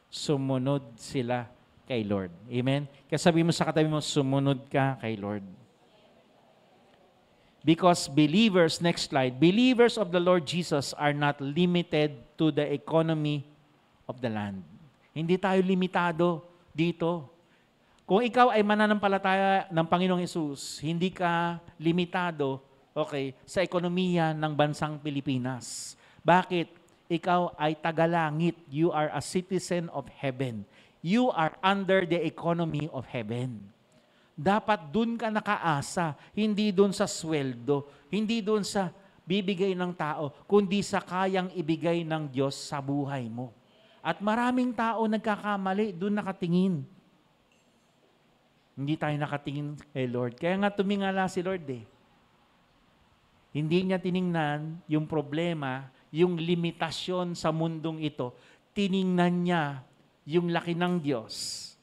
Sumunod sila kay Lord. Amen? Kaya sabi mo sa katabi mo, sumunod ka kay Lord. Because believers, next slide, believers of the Lord Jesus are not limited to the economy of the land. Hindi tayo limitado dito. Kung ikaw ay mananampalataya ng Panginoong Hesus, hindi ka limitado, okay, sa ekonomiya ng bansang Pilipinas. Bakit? Ikaw ay tagalangit. You are a citizen of heaven. You are under the economy of heaven. Dapat dun ka nakaasa, hindi dun sa sweldo, hindi dun sa bibigay ng tao, kundi sa kayang ibigay ng Diyos sa buhay mo. At maraming tao nagkakamali, dun nakatingin. Hindi tayo nakatingin kay Lord. Kaya nga tumingala si Lord Hindi niya tiningnan yung problema, yung limitasyon sa mundong ito. Tiningnan niya yung laki ng Diyos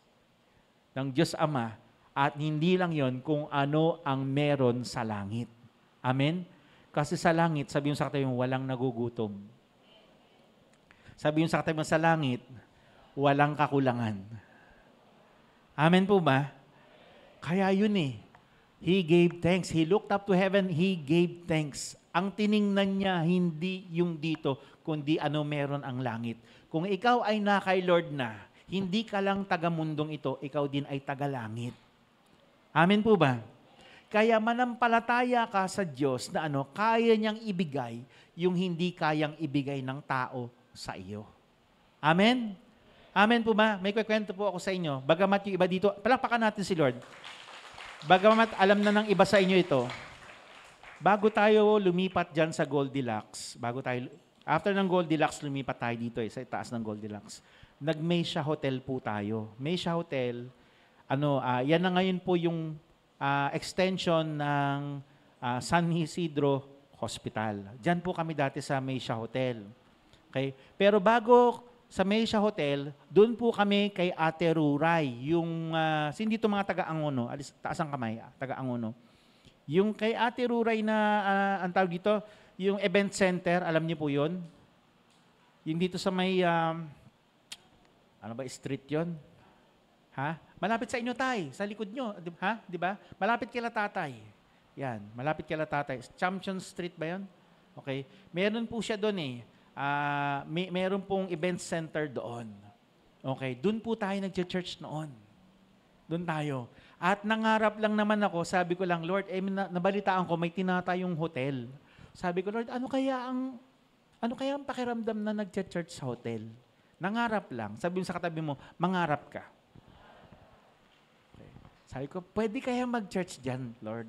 Ama, at hindi lang yon kung ano ang meron sa langit. Amen? Kasi sa langit, sabi mo sa katabi mo, walang nagugutom. Sabi mo sa katabi mo, sa langit, walang kakulangan. Amen po ba? Kaya yun He gave thanks. He looked up to heaven. He gave thanks. Ang tiningnan niya, hindi yung dito, kundi ano meron ang langit. Kung ikaw ay na kay Lord na, hindi ka lang taga-mundong ito, ikaw din ay taga-langit. Amen po ba? Kaya manampalataya ka sa Diyos na kaya niyang ibigay yung hindi kayang ibigay ng tao sa iyo. Amen? Amen po ba? May kwento po ako sa inyo. Bagamat yung iba dito, palakpakan natin si Lord. Bagamat alam na ng iba sa inyo ito, bago tayo lumipat dyan sa Goldilocks, bago tayo After ng Goldilocks, lumipat tayo dito sa itaas ng Goldilocks. Nag-Meisha Hotel po tayo. Meisha Hotel, yan na ngayon po yung extension ng San Isidro Hospital. Diyan po kami dati sa Meisha Hotel. Okay? Pero bago sa Meisha Hotel, doon po kami kay Ate Ruray, yung, hindi ito mga taga-Angono, taas ang kamay, taga-Angono. Yung kay Ate Ruray na, ang tawag dito, yung event center, alam niyo po yun? Yung dito sa may, street yon? Ha? Malapit sa inyo, tay, sa likod nyo, ha? Di ba? Malapit kila tatay. Yan, malapit kila tatay. Champion Street ba yun? Okay. Meron po siya doon eh. Meron pong event center doon. Okay, doon po tayo nag-church noon. Doon tayo. At nangarap lang naman ako, sabi ko lang, Lord, nabalitaan ko, may tinatayong hotel. Sabi ko, Lord, ano kaya ang pakiramdam na nag-church sa hotel? Nangarap lang. Sabi mo sa katabi mo, mangarap ka. Okay. Sabi ko, pwede kaya mag-church dyan, Lord?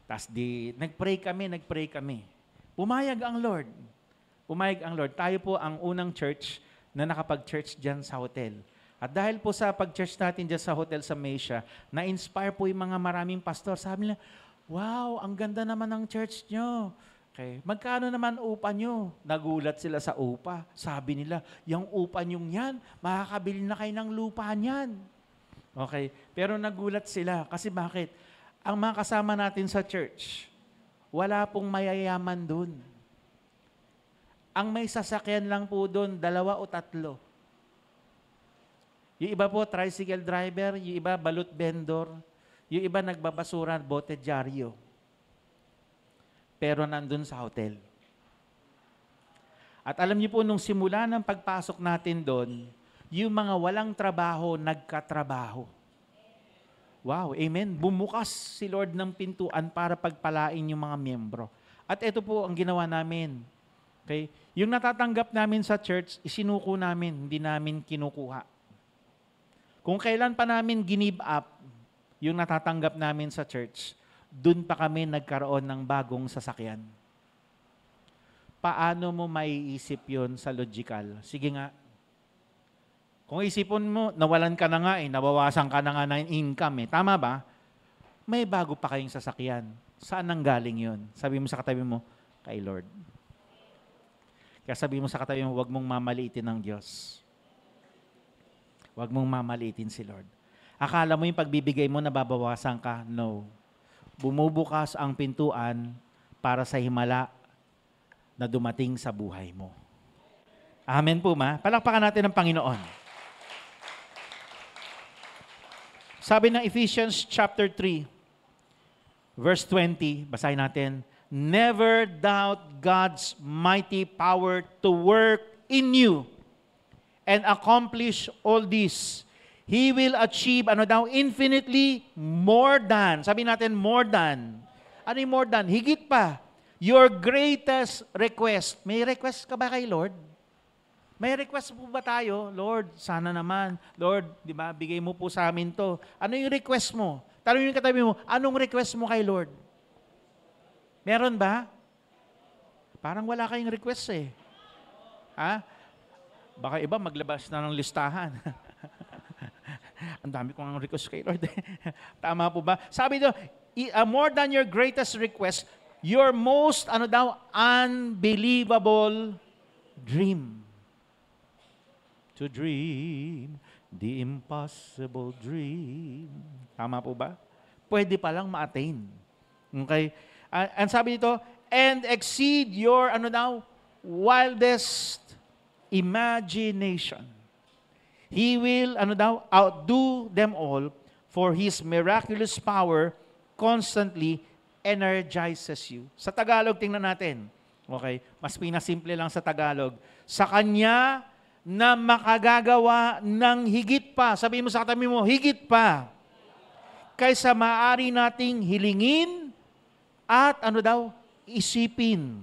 Tapos nag-pray kami. Pumayag ang Lord. Tayo po ang unang church na nakapag-church dyan sa hotel. At dahil po sa pag-church natin dyan sa hotel sa Meisha, na-inspire po yung mga maraming pastor. Sabi nila, wow, ang ganda naman ng church nyo. Okay. Magkano naman upa nyo? Nagulat sila sa upa. Sabi nila, yung upa nyong yan, makakabili na kayo ng lupa niyan. Okay. Pero nagulat sila. Kasi bakit? Ang mga kasama natin sa church, wala pong mayayaman dun. Ang may sasakyan lang po doon, 2 o 3. Yung iba po, tricycle driver, yung iba, balut vendor, yung iba, nagbabasura, bote dyaryo. Pero nandun sa hotel. At alam niyo po, nung simula ng pagpasok natin doon, yung mga walang trabaho, nagkatrabaho. Wow, amen. Bumukas si Lord ng pintuan para pagpalain yung mga miyembro. At ito po ang ginawa namin. Okay? Yung natatanggap namin sa church, isinuko namin, hindi namin kinukuha. Kung kailan pa namin give up yung natatanggap namin sa church, dun pa kami nagkaroon ng bagong sasakyan. Paano mo maiisip yun sa logical? Sige nga. Kung isipon mo, nawalan ka na nga nabawasan ka na nga ng income Tama ba? May bago pa kayong sasakyan. Saan nang galing yun? Sabi mo sa katabi mo, kay Lord. Kaya sabi mo sa katabi mo, huwag mong mamaliitin ng Diyos. Huwag mong mamaliitin si Lord. Akala mo yung pagbibigay mo, nababawasan ka? No. Bumubukas ang pintuan para sa himala na dumating sa buhay mo. Amen po ma? Palakpakan natin ang Panginoon. Sabi ng Ephesians chapter 3, verse 20, basahin natin, never doubt God's mighty power to work in you and accomplish all this. He will achieve, infinitely more than. Sabi natin, more than. Ano yung more than? Higit pa. Your greatest request. May request ka ba kay Lord? May request po ba tayo? Lord, sana naman. Lord, di ba, bigay mo po sa amin to. Ano yung request mo? Tanong yung katabi mo, anong request mo kay Lord? Meron ba? Parang wala kayong request Ha? Baka iba maglabas na ng listahan. Ang dami kong request kay Lord. Tama po ba? Sabi doon, more than your greatest request, your most, unbelievable dream. To dream the impossible dream. Tama po ba? Pwede palang ma-attain. Okay? And sabi dito, and exceed your, wildest imagination. He will, outdo them all, for His miraculous power constantly energizes you. Sa Tagalog, tingnan natin. Okay? Mas pinasimple lang sa Tagalog. Sa Kanya na makagagawa ng higit pa. Sabihin mo sa katabi mo, higit pa. Kaysa maaari nating hilingin at isipin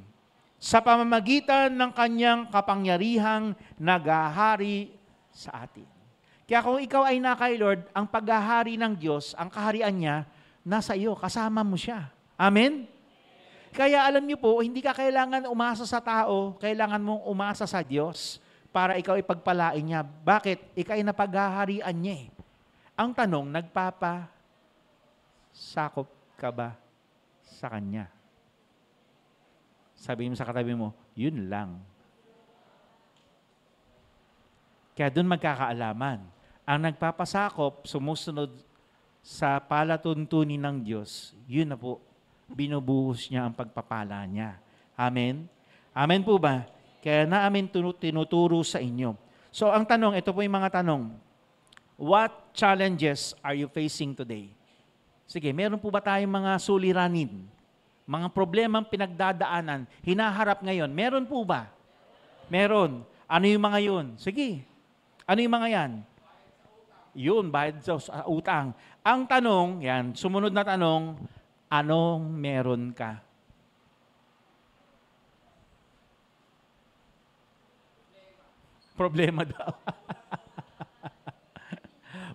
sa pamamagitan ng Kanyang kapangyarihang naghahari sa atin. Kaya kung ikaw ay na kay Lord, ang paghahari ng Diyos, ang kaharian niya, nasa iyo, kasama mo siya. Amen? Kaya alam niyo po, hindi ka kailangan umasa sa tao, kailangan mong umasa sa Diyos para ikaw ipagpalain niya. Bakit? Ikaw ay napaghaharian niya eh. Ang tanong, nagpapasakop ka ba sa Kanya? Sabi mo sa katabi mo, yun lang. Kaya doon magkakaalaman. Ang nagpapasakop, sumusunod sa palatuntunin ng Diyos, yun na po, binubuhos niya ang pagpapala niya. Amen? Amen po ba? Kaya namin tinuturo sa inyo. So ang tanong, ito po yung mga tanong. What challenges are you facing today? Sige, meron po ba tayong mga suliranin? Mga problemang pinagdadaanan, hinaharap ngayon? Meron po ba? Meron. Ano yung mga yun? Sige. Ano yung mga yan? Yun, bayad sa utang. Ang tanong, yan, sumunod na tanong, anong meron ka? Problema daw.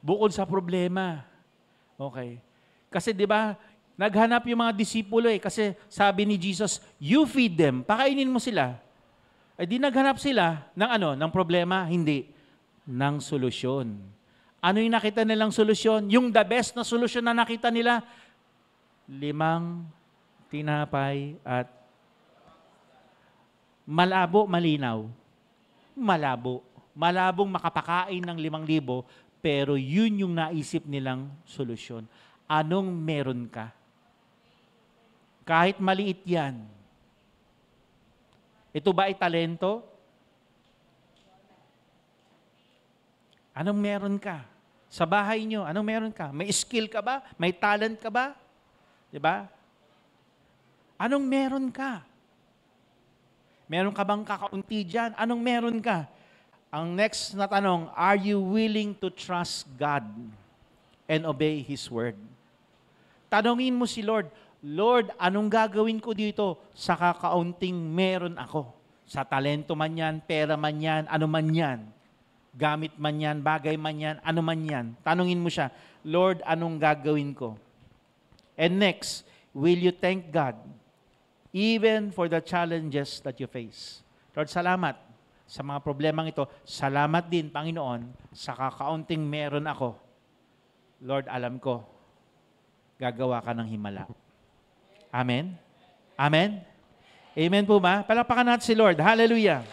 Bukod sa problema. Okay. Kasi 'di ba, naghanap yung mga disipulo eh kasi sabi ni Jesus, you feed them, pakainin mo sila. Eh di naghanap sila ng ano, ng problema, hindi ng solusyon. Ano yung nakita nilang solusyon? Yung the best na solusyon na nakita nila, 5 tinapay at malabo, malinaw. Malabo. Malabong makapakain ng 5,000, pero yun yung naisip nilang solusyon. Anong meron ka? Kahit maliit yan. Ito ba ay talento? Anong meron ka? Sa bahay nyo, anong meron ka? May skill ka ba? May talent ka ba? Diba? Anong meron ka? Meron ka bang kakaunti dyan? Anong meron ka? Ang next na tanong, are you willing to trust God and obey His word? Tanungin mo si Lord, Lord, anong gagawin ko dito sa kakaunting meron ako? Sa talento man yan, pera man yan, ano man yan. Gamit man yan, bagay man yan, ano man yan. Tanungin mo siya, Lord, anong gagawin ko? And next, will you thank God even for the challenges that you face? Lord, salamat sa mga problemang ito. Salamat din, Panginoon, sa kakaunting meron ako. Lord, alam ko, gagawa ka ng himala. Amen? Amen? Amen po ba? Palakpakan natin si Lord. Hallelujah!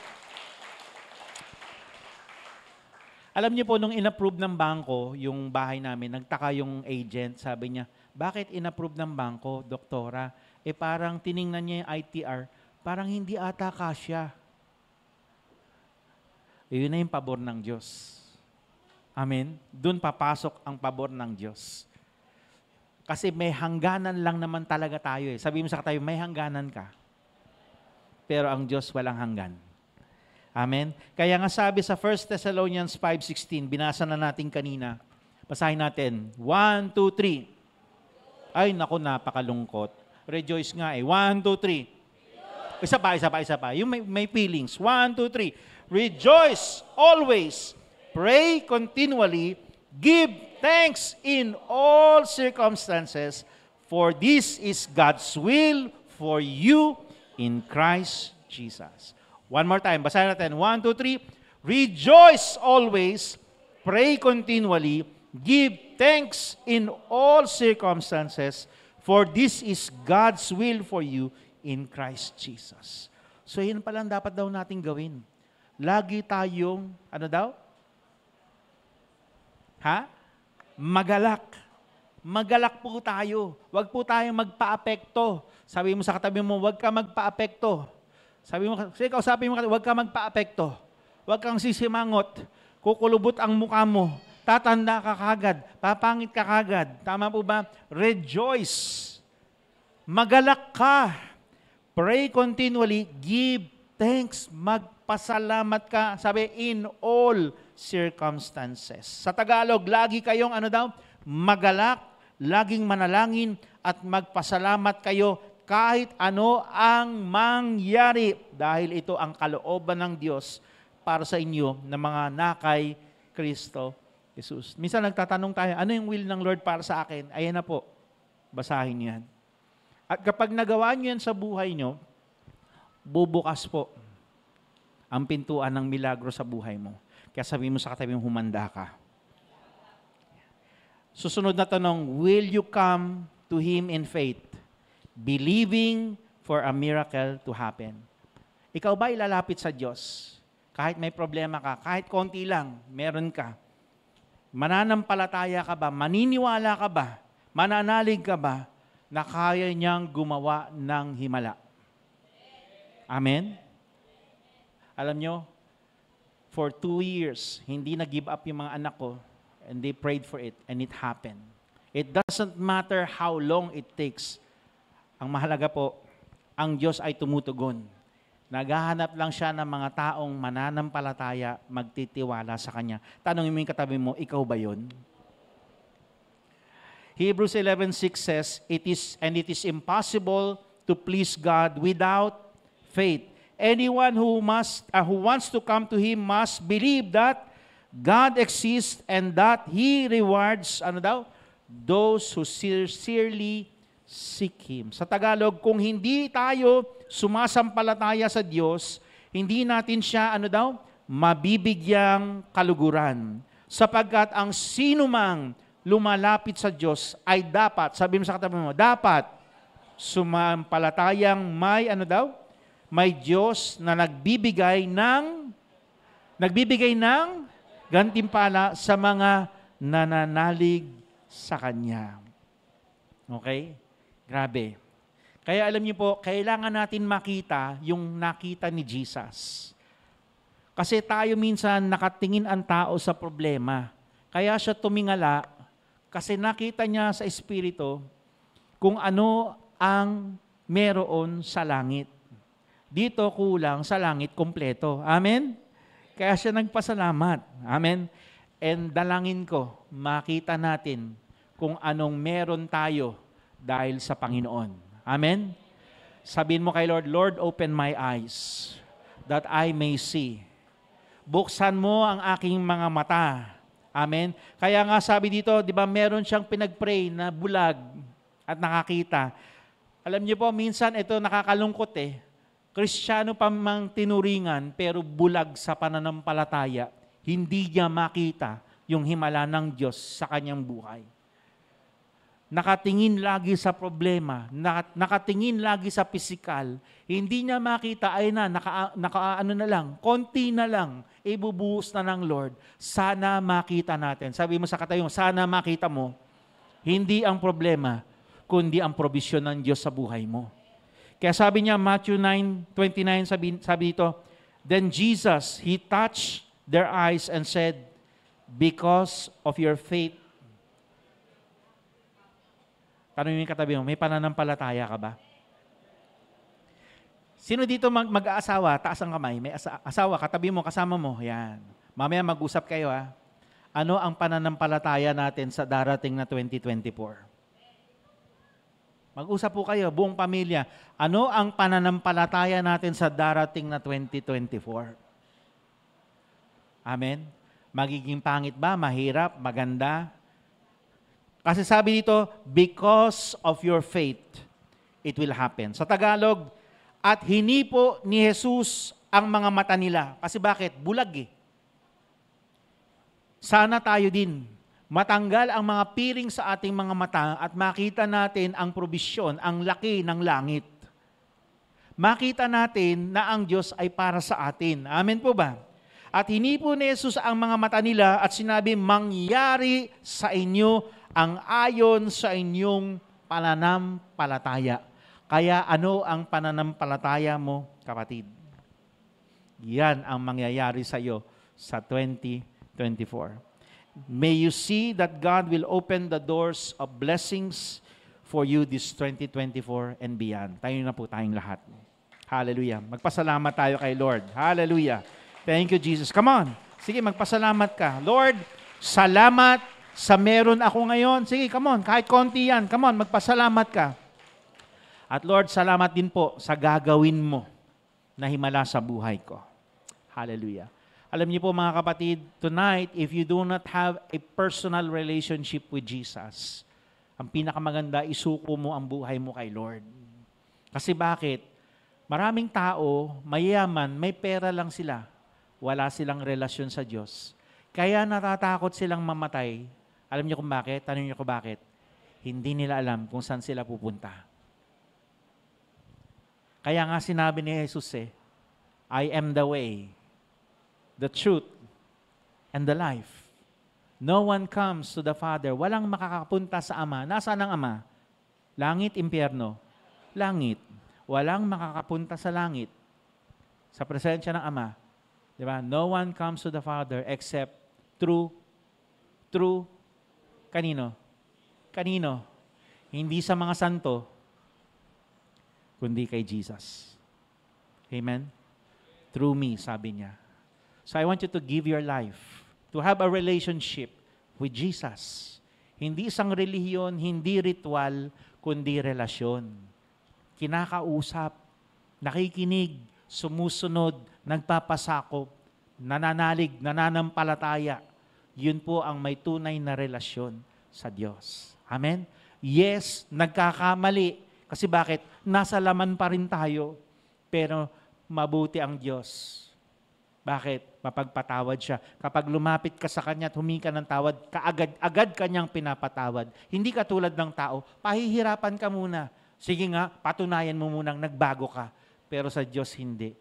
Alam niyo po, nung in-approve ng bangko, yung bahay namin, nagtaka yung agent, sabi niya, bakit in-approve ng bangko, doktora? Eh parang tiningnan niya yung ITR, parang hindi ata kasya. Yun na yung pabor ng Diyos. Amen? Doon papasok ang pabor ng Diyos. Kasi may hangganan lang naman talaga tayo eh. Sabi mo sa katayo, may hangganan ka. Pero ang Diyos walang hanggan. Amen? Kaya nga sabi sa 1 Thessalonians 5:16, binasa na natin kanina. Basahin natin. 1, 2, 3. Ay, naku, napakalungkot. Rejoice nga eh. 1, 2, 3. Isa pa. Yung may feelings. 1, 2, 3. Rejoice always. Pray continually. Give thanks in all circumstances. For this is God's will for you in Christ Jesus. One more time. Basahin natin. 1, 2, 3. Rejoice always. Pray continually. Give thanks in all circumstances. For this is God's will for you in Christ Jesus. So yun palang dapat daw natin gawin. Lagi tayong, ano daw? Magalak. Magalak po tayo. Huwag po tayong magpa-apekto. Sabi mo sa katabi mo, huwag ka magpa-apekto. Sabi mo, huwag ka magpa-apekto. Huwag kang sisimangot. Kukulubot ang mukha mo. Tatanda ka kagad. Papangit ka kagad. Tama po ba? Rejoice. Magalak ka. Pray continually. Give thanks. Magpasalamat ka. Sabi, in all circumstances. Sa Tagalog, lagi kayong magalak, laging manalangin, at magpasalamat kayo kahit ano ang mangyari. Dahil ito ang kalooban ng Diyos para sa inyo na mga nakay Kristo Jesus. Minsan nagtatanong tayo, ano yung will ng Lord para sa akin? Ayan na po. Basahin yan. At kapag nagawa nyo yan sa buhay nyo, bubukas po ang pintuan ng milagro sa buhay mo. Kaya sabihin mo sa katabi mo, humanda ka. Susunod na tanong, will you come to Him in faith, believing for a miracle to happen? Ikaw ba ilalapit sa Diyos? Kahit may problema ka, kahit konti lang, meron ka. Mananampalataya ka ba? Maniniwala ka ba? Mananalig ka ba na kaya niyang gumawa ng himala? Amen? Alam nyo, for 2 years, hindi nag-give up yung mga anak ko, and they prayed for it, and it happened. It doesn't matter how long it takes. Ang mahalaga po, ang Diyos ay tumutugon. Naghahanap lang siya ng mga taong mananampalataya, magtitiwala sa Kanya. Tanongin mo yung katabi mo, ikaw ba yun? Hebrews 11:6 says, it is impossible to please God without faith. Anyone who wants to come to Him must believe that God exists and that He rewards, those who sincerely seek Him. Sa Tagalog, kung hindi tayo sumasampalataya sa Diyos, hindi natin siya, mabibigyang kaluguran. Sapagkat ang sinumang lumalapit sa Diyos ay dapat, sabi mo sa katabi mo, dapat sumampalatayang may Diyos na nagbibigay ng gantimpala sa mga nananalig sa Kanya. Okay? Grabe. Kaya alam niyo po, kailangan natin makita yung nakita ni Jesus. Kasi tayo minsan nakatingin ang tao sa problema. Kaya siya tumingala kasi nakita niya sa Espiritu kung ano ang meron sa langit. Dito kulang, sa langit kompleto. Amen? Kaya siya nagpasalamat. Amen? And dalangin ko, makita natin kung anong meron tayo dahil sa Panginoon. Amen? Sabihin mo kay Lord, Lord, open my eyes that I may see. Buksan mo ang aking mga mata. Amen? Kaya nga sabi dito, di ba, meron siyang pinag-pray na bulag at nakakita. Alam niyo po, minsan ito nakakalungkot Kristiyano pa mang tinuringan, pero bulag sa pananampalataya. Hindi niya makita yung himala ng Diyos sa kanyang buhay. Nakatingin lagi sa problema, nakatingin lagi sa pisikal. Hindi niya makita, konti na lang, ibubuhos na ng Lord. Sana makita natin. Sabi mo sa katabi mo, sana makita mo, hindi ang problema, kundi ang probisyon ng Diyos sa buhay mo. Kaya sabi niya, Matthew 9:29, sabi dito, then Jesus, He touched their eyes and said, because of your faith. Tanong yung katabi mo, may pananampalataya ka ba? Sino dito mag-aasawa? Taas ang kamay. May asawa, katabi mo, kasama mo. Yan. Mamaya mag-usap kayo Ano ang pananampalataya natin sa darating na 2024? Mag-usap po kayo, buong pamilya. Ano ang pananampalataya natin sa darating na 2024? Amen? Magiging pangit ba? Mahirap? Maganda? Kasi sabi dito, because of your faith, it will happen. Sa Tagalog, at hinipo ni Jesus ang mga mata nila. Kasi bakit? Bulag Sana tayo din matanggal ang mga piring sa ating mga mata at makita natin ang probisyon, ang laki ng langit. Makita natin na ang Diyos ay para sa atin. Amen po ba? At hinipo ni Jesus ang mga mata nila at sinabi, mangyari sa inyo ang ayon sa inyong pananampalataya. Kaya ano ang pananampalataya mo, kapatid? Yan ang mangyayari sa iyo sa 2024. May you see that God will open the doors of blessings for you this 2024 and beyond. Tayo na po tayong lahat. Hallelujah. Magpasalamat tayo kay Lord. Hallelujah. Thank you, Jesus. Come on. Sige, magpasalamat ka. Lord, salamat sa meron ako ngayon. Sige, come on. Kahit konti yan. Come on, magpasalamat ka. At Lord, salamat din po sa gagawin mo na himala sa buhay ko. Hallelujah. Alam niyo po mga kapatid, tonight, if you do not have a personal relationship with Jesus, ang pinakamaganda, isuko mo ang buhay mo kay Lord. Kasi bakit? Maraming tao, mayayaman, may pera lang sila. Wala silang relasyon sa Diyos. Kaya natatakot silang mamatay. Alam niyo kung bakit? Tanong niyo kung bakit? Hindi nila alam kung saan sila pupunta. Kaya nga sinabi ni Jesus I am the way, the truth, and the life. No one comes to the Father. Walang makakapunta sa Ama. Nasaan ang Ama? Langit, impyerno. Langit. Walang makakapunta sa langit. Sa presensya ng Ama. Diba? No one comes to the Father except through kanino? Kanino? Hindi sa mga santo, kundi kay Jesus. Amen? Through me, sabi niya. So I want you to give your life to have a relationship with Jesus. Hindi isang relihiyon, hindi ritual, kundi relasyon. Kinakausap, nakikinig, sumusunod, nagpapasakop, nananalig, nananampalataya. Yun po ang may tunay na relasyon sa Diyos. Amen? Yes, nagkakamali. Kasi bakit? Nasa laman pa rin tayo. Pero mabuti ang Diyos. Bakit? Mapagpatawad siya. Kapag lumapit ka sa Kanya at humingi ka ng tawad, kaagad-agad Kanyang pinapatawad. Hindi katulad ng tao, pahihirapan ka muna. Sige nga, patunayan mo munang nagbago ka. Pero sa Diyos, hindi.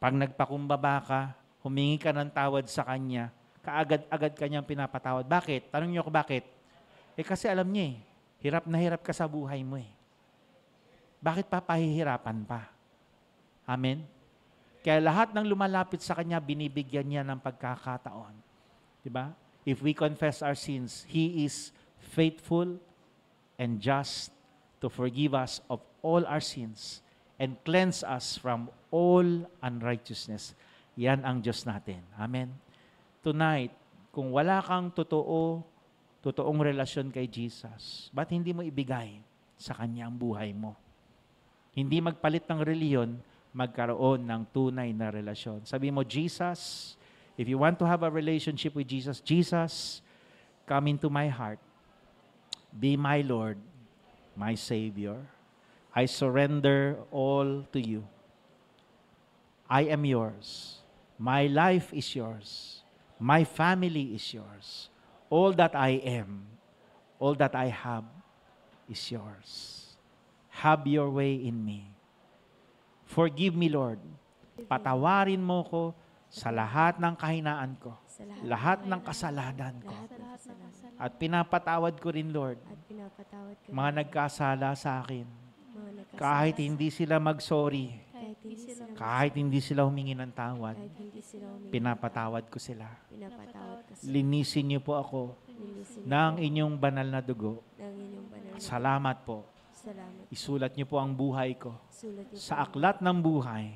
Pag nagpakumbaba ka, humingi ka ng tawad sa Kanya, kaagad-agad Kanyang pinapatawad. Bakit? Tanong niyo ko bakit? Kasi alam niya hirap na hirap ka sa buhay mo Bakit pa pahihirapan pa? Amen? Kaya lahat ng lumalapit sa Kanya, binibigyan niya ng pagkakataon. Diba? If we confess our sins, He is faithful and just to forgive us of all our sins and cleanse us from all unrighteousness. Yan ang Diyos natin. Amen? Tonight, kung wala kang totoong relasyon kay Jesus, ba't hindi mo ibigay sa Kanya ang buhay mo? Hindi magpalit ng reliyon, magkaroon ng tunay na relasyon. Sabi mo, Jesus, if you want to have a relationship with Jesus, Jesus, come into my heart. Be my Lord, my Savior. I surrender all to you. I am yours. My life is yours. My family is yours. All that I am, all that I have is yours. Have your way in me. Forgive me, Lord. Patawarin mo ko sa lahat ng kahinaan ko, lahat ng kasalanan ko. At pinapatawad ko rin, Lord, mga nagkasala sa akin. Kahit hindi sila mag-sorry, kahit hindi sila humingi ng tawad, pinapatawad ko sila. Linisin niyo po ako ng inyong banal na dugo. Salamat po. Isulat niyo po ang buhay ko sa aklat ng buhay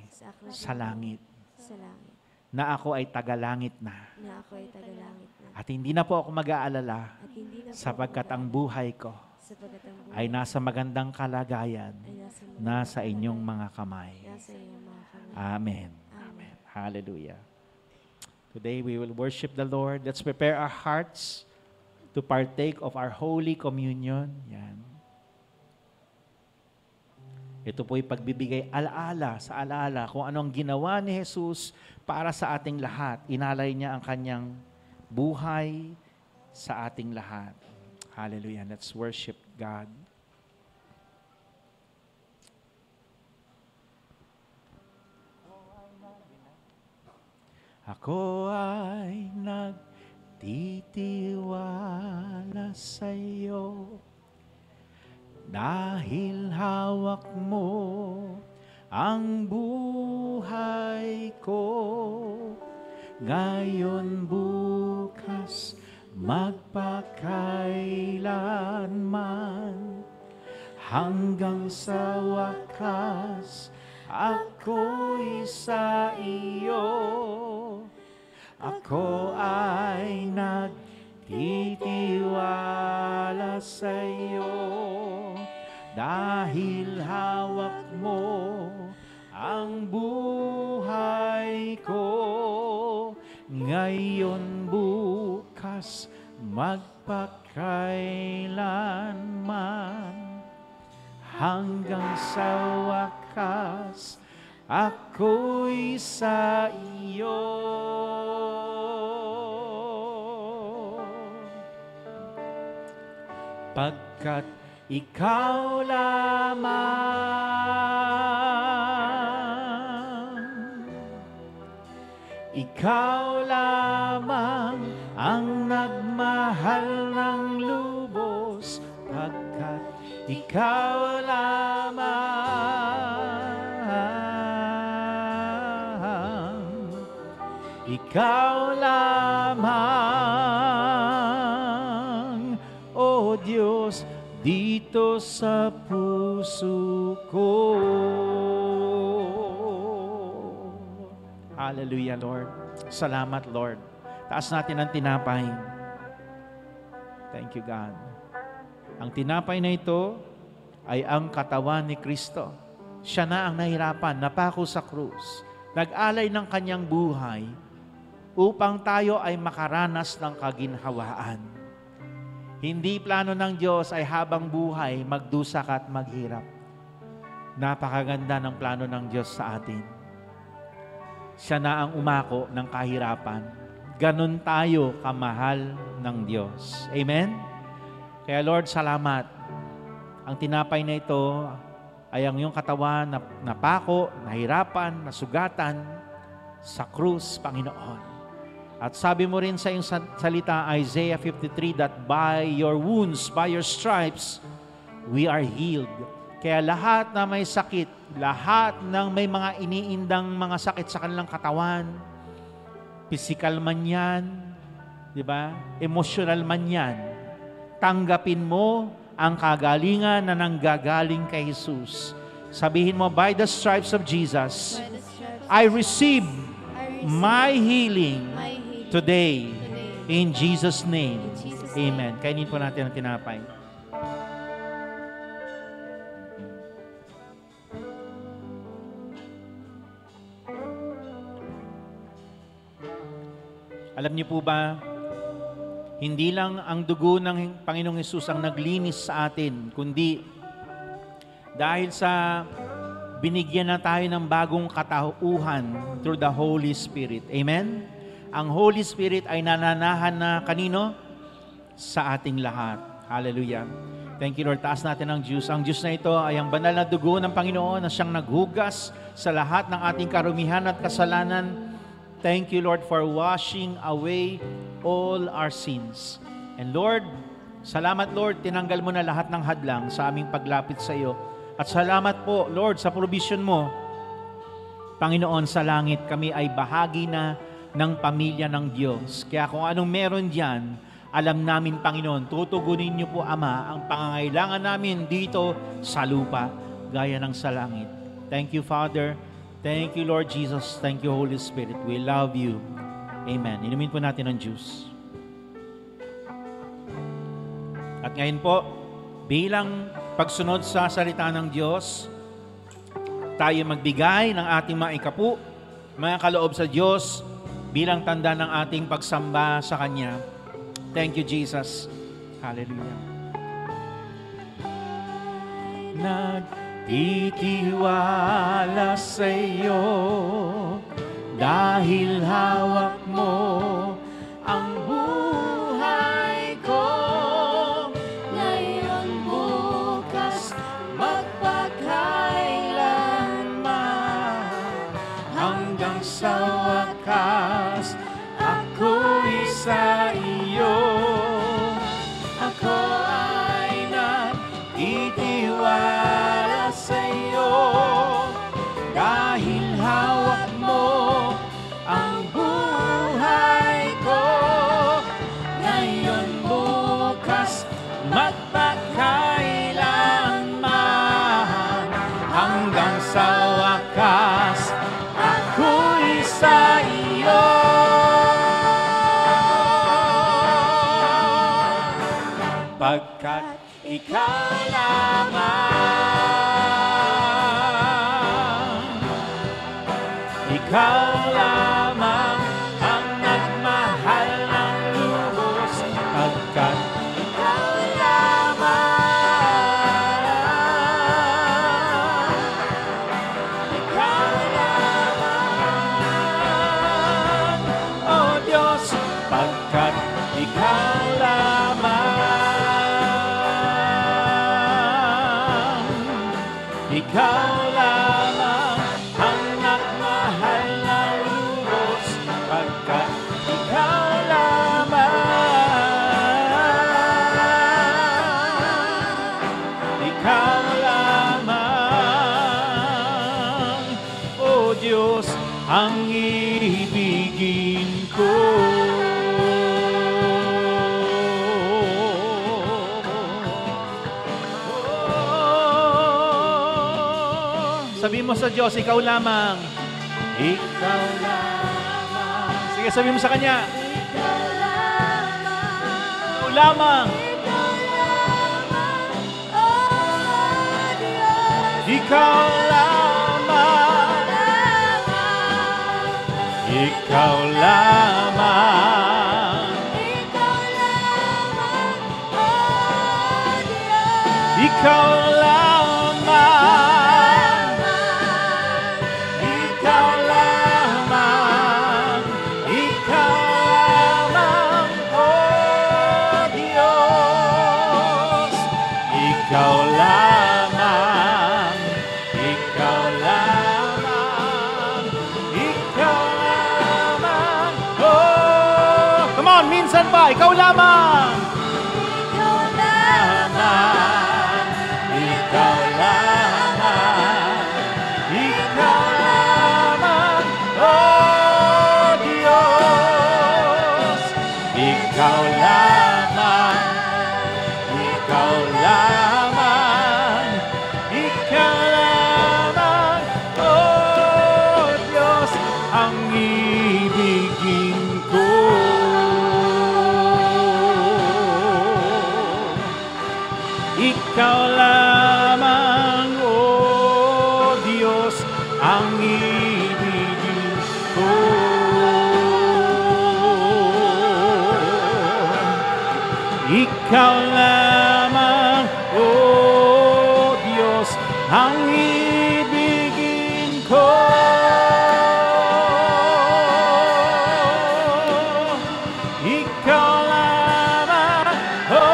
sa langit. Na ako ay tagalangit na. At hindi na po ako mag-aalala sapagkat ang buhay ko ay nasa magandang kalagayan, nasa inyong mga kamay. Amen. Amen. Hallelujah. Today we will worship the Lord. Let's prepare our hearts to partake of our Holy Communion. Yan. Ito po'y pagbibigay alaala sa alaala kung ano ang ginawa ni Jesus para sa ating lahat. Inalay niya ang kanyang buhay sa ating lahat. Hallelujah. Let's worship God. Ako ay nagtitiwala sa iyo dahil hawak mo ang buhay ko. Ngayon, bukas, magpakailanman, hanggang sa wakas, ako'y sa iyo. Ako ay nagtitiwala sa iyo dahil hawak mo ang buhay ko. Ngayon, bukas, magpakailanman, sa wakas ako'y sa iyo. Pagkat ikaw lamang ang nagmahal ng lubos, pagkat ikaw lamang, O Diyos, dito sa puso ko. Hallelujah, Lord. Salamat, Lord. Taas natin ang tinapay. Thank you, God. Ang tinapay na ito ay ang katawan ni Kristo. Siya na ang nahirapan, napako sa krus, nag-alay ng kanyang buhay upang tayo ay makaranas ng kaginhawaan. Hindi plano ng Diyos ay habang buhay, magdusa ka at maghirap. Napakaganda ng plano ng Diyos sa atin. Siya na ang umako ng kahirapan. Ganon tayo kamahal ng Diyos. Amen? Kaya Lord, salamat. Ang tinapay na ito ay ang iyong katawan na napako, nahirapan, nasugatan sa krus, Panginoon. At sabi mo rin sa iyong salita, Isaiah 53, that by your wounds, by your stripes, we are healed. Kaya lahat na may sakit, lahat ng may mga iniindang mga sakit sa kanilang katawan, physical man yan, di ba? Emotional man yan, tanggapin mo ang kagalingan na nanggagaling kay Jesus. Sabihin mo, by the stripes of Jesus, I receive my healing today. In Jesus' name. Amen. Kainin po natin ang tinapay. Alam niyo po ba, hindi lang ang dugo ng Panginoong Hesus ang naglinis sa atin, kundi dahil sa binigyan na tayo ng bagong katauhan through the Holy Spirit. Amen? Ang Holy Spirit ay nananahan na kanino? Sa ating lahat. Hallelujah. Thank you, Lord. Taas natin ang juice. Ang juice na ito ay ang banal na dugo ng Panginoon na siyang naghugas sa lahat ng ating karumihan at kasalanan. Thank you, Lord, for washing away all our sins. And Lord, salamat, Lord, tinanggal mo na lahat ng hadlang sa aming paglapit sa iyo. At salamat po, Lord, sa provision mo. Panginoon, sa langit kami ay bahagi na ng pamilya ng Diyos. Kaya kung anong meron diyan, alam namin, Panginoon, tutugunin niyo po, Ama, ang pangangailangan namin dito sa lupa, gaya ng sa langit. Thank you, Father. Thank you, Lord Jesus. Thank you, Holy Spirit. We love you. Amen. Inumin po natin ang juice. At ngayon po, bilang pagsunod sa salita ng Diyos, tayo magbigay ng ating mga ikapu, mga kaloob sa Diyos, bilang tanda ng ating pagsamba sa Kanya. Thank you, Jesus. Hallelujah. Nagtitiwala sa iyo dahil hawak mo ang buhay ko. Ngayon, bukas, magpakailanman, Hanggang sa wakas, ako'y sa iyo. Ako ay nagtitiwala sa iyo dahil hawak mo ang buhay ko. Ngayon, bukas, magpakailanman, hanggang sa wakas, ako'y sa iyo. Pagkat ikaw lamang ang nagmahal ng lubos, pagkat ikaw lamang pagkat ikaw lamang, ikaw lamang ang nagmahal ng lubos, pagkat ikaw lamang, ikaw lamang, O Diyos, ang ibigin ko. Sabi mo sa Diyos, ikaw lamang. Ikaw lamang. Sige, sabi mo sa Kanya. Ikaw lamang. Ikaw lamang. Ikaw lamang, oh Diyos. Ikaw lamang. Ikaw lamang. Ikaw lamang, oh Diyos. Ikaw lamang. Minsan pa, ikaw lamang. Ikaw lamang. Ikaw lamang. Ikaw lamang, oh Diyos. Ikaw lamang. Ikaw lamang. Ikaw lamang, oh Diyos, ang ibigin ko. Ikaw lamang, O Diyos, ang ibigin ko. Ikaw lamang, O Diyos, ang ibigin ko. Ikaw lamang, O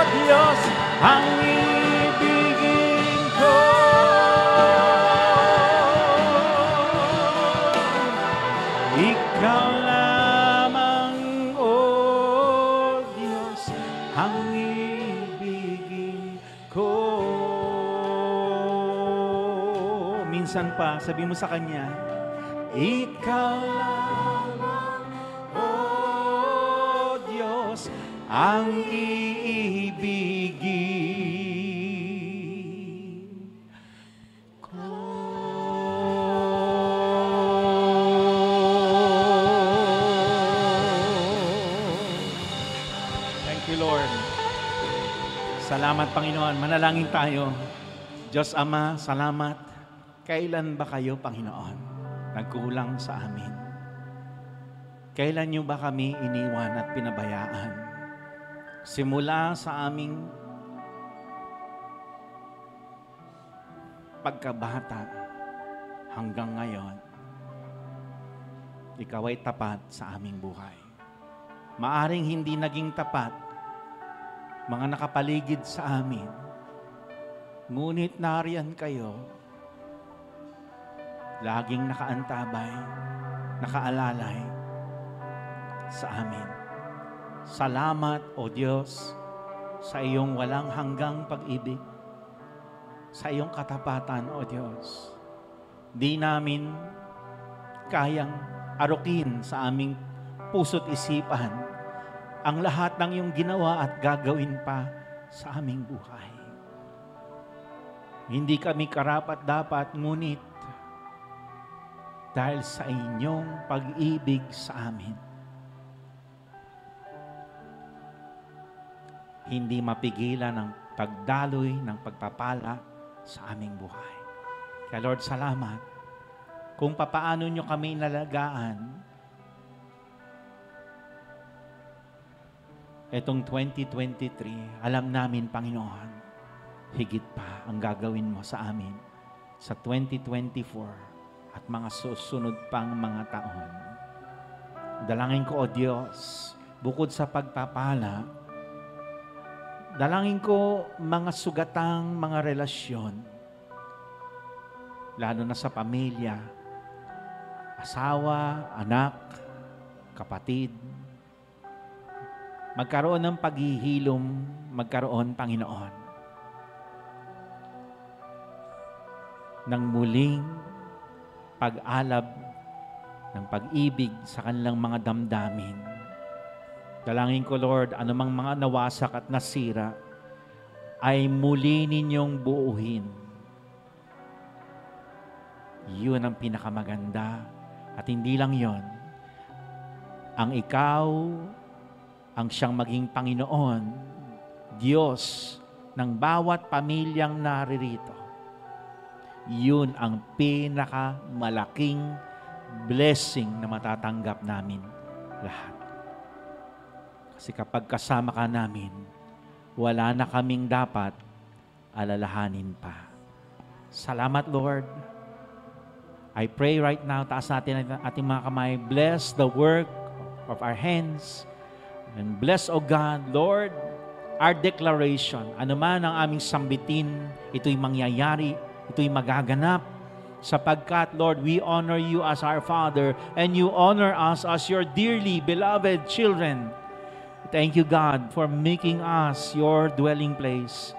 Diyos, ang ibigin ko. Ikaw lamang, O Diyos, ang ibigin ko. Minsan pa, sabi mo sa Kanya, Ikaw lamang, O Diyos, ang iibigin ko. Thank you, Lord. Salamat, Panginoon. Manalangin tayo. Diyos Ama, salamat. Kailan ba kayo, Panginoon, nagkulang sa amin? Kailan niyo ba kami iniwan at pinabayaan? Simula sa aming pagkabata hanggang ngayon, Ikaw ay tapat sa aming buhay. Maaring hindi naging tapat mga nakapaligid sa amin, ngunit nariyan kayo, laging nakaantabay, nakaalalay sa amin. Salamat, O Diyos, sa iyong walang hanggang pag-ibig, sa iyong katapatan, O Diyos. Di namin kayang arukin sa aming puso't isipan ang lahat ng iyong ginawa at gagawin pa sa aming buhay. Hindi kami karapat-dapat, ngunit dahil sa inyong pag-ibig sa amin, hindi mapigilan ang pagdaloy ng pagpapala sa aming buhay. Kaya Lord, salamat kung papaano nyo kami nalagaan etong 2023. Alam namin, Panginoon, higit pa ang gagawin mo sa amin sa 2024 at mga susunod pang mga taon. Dalangin ko, O Diyos, bukod sa pagpapala, dalangin ko mga sugatang mga relasyon, lalo na sa pamilya, asawa, anak, kapatid, magkaroon ng paghihilom, magkaroon, Panginoon, ng muling pag-alab ng pag-ibig sa kanilang mga damdamin. Dalangin ko, Lord, anumang mga nawasak at nasira ay muli ninyong buuhin. Yun ang pinakamaganda. At hindi lang yon, ang ikaw ang siyang maging Panginoon, Diyos ng bawat pamilyang naririto. Yun ang pinakamalaking blessing na matatanggap namin lahat. Kasi kapag kasama ka namin, wala na kaming dapat alalahanin pa. Salamat, Lord. I pray right now, taas natin ang ating mga kamay, bless the work of our hands, and bless, O God, Lord, our declaration. Ano man ang aming sambitin, ito'y mangyayari, ito'y magaganap, sapagkat, Lord, we honor you as our Father, and you honor us as your dearly beloved children. Thank you, God, for making us your dwelling place.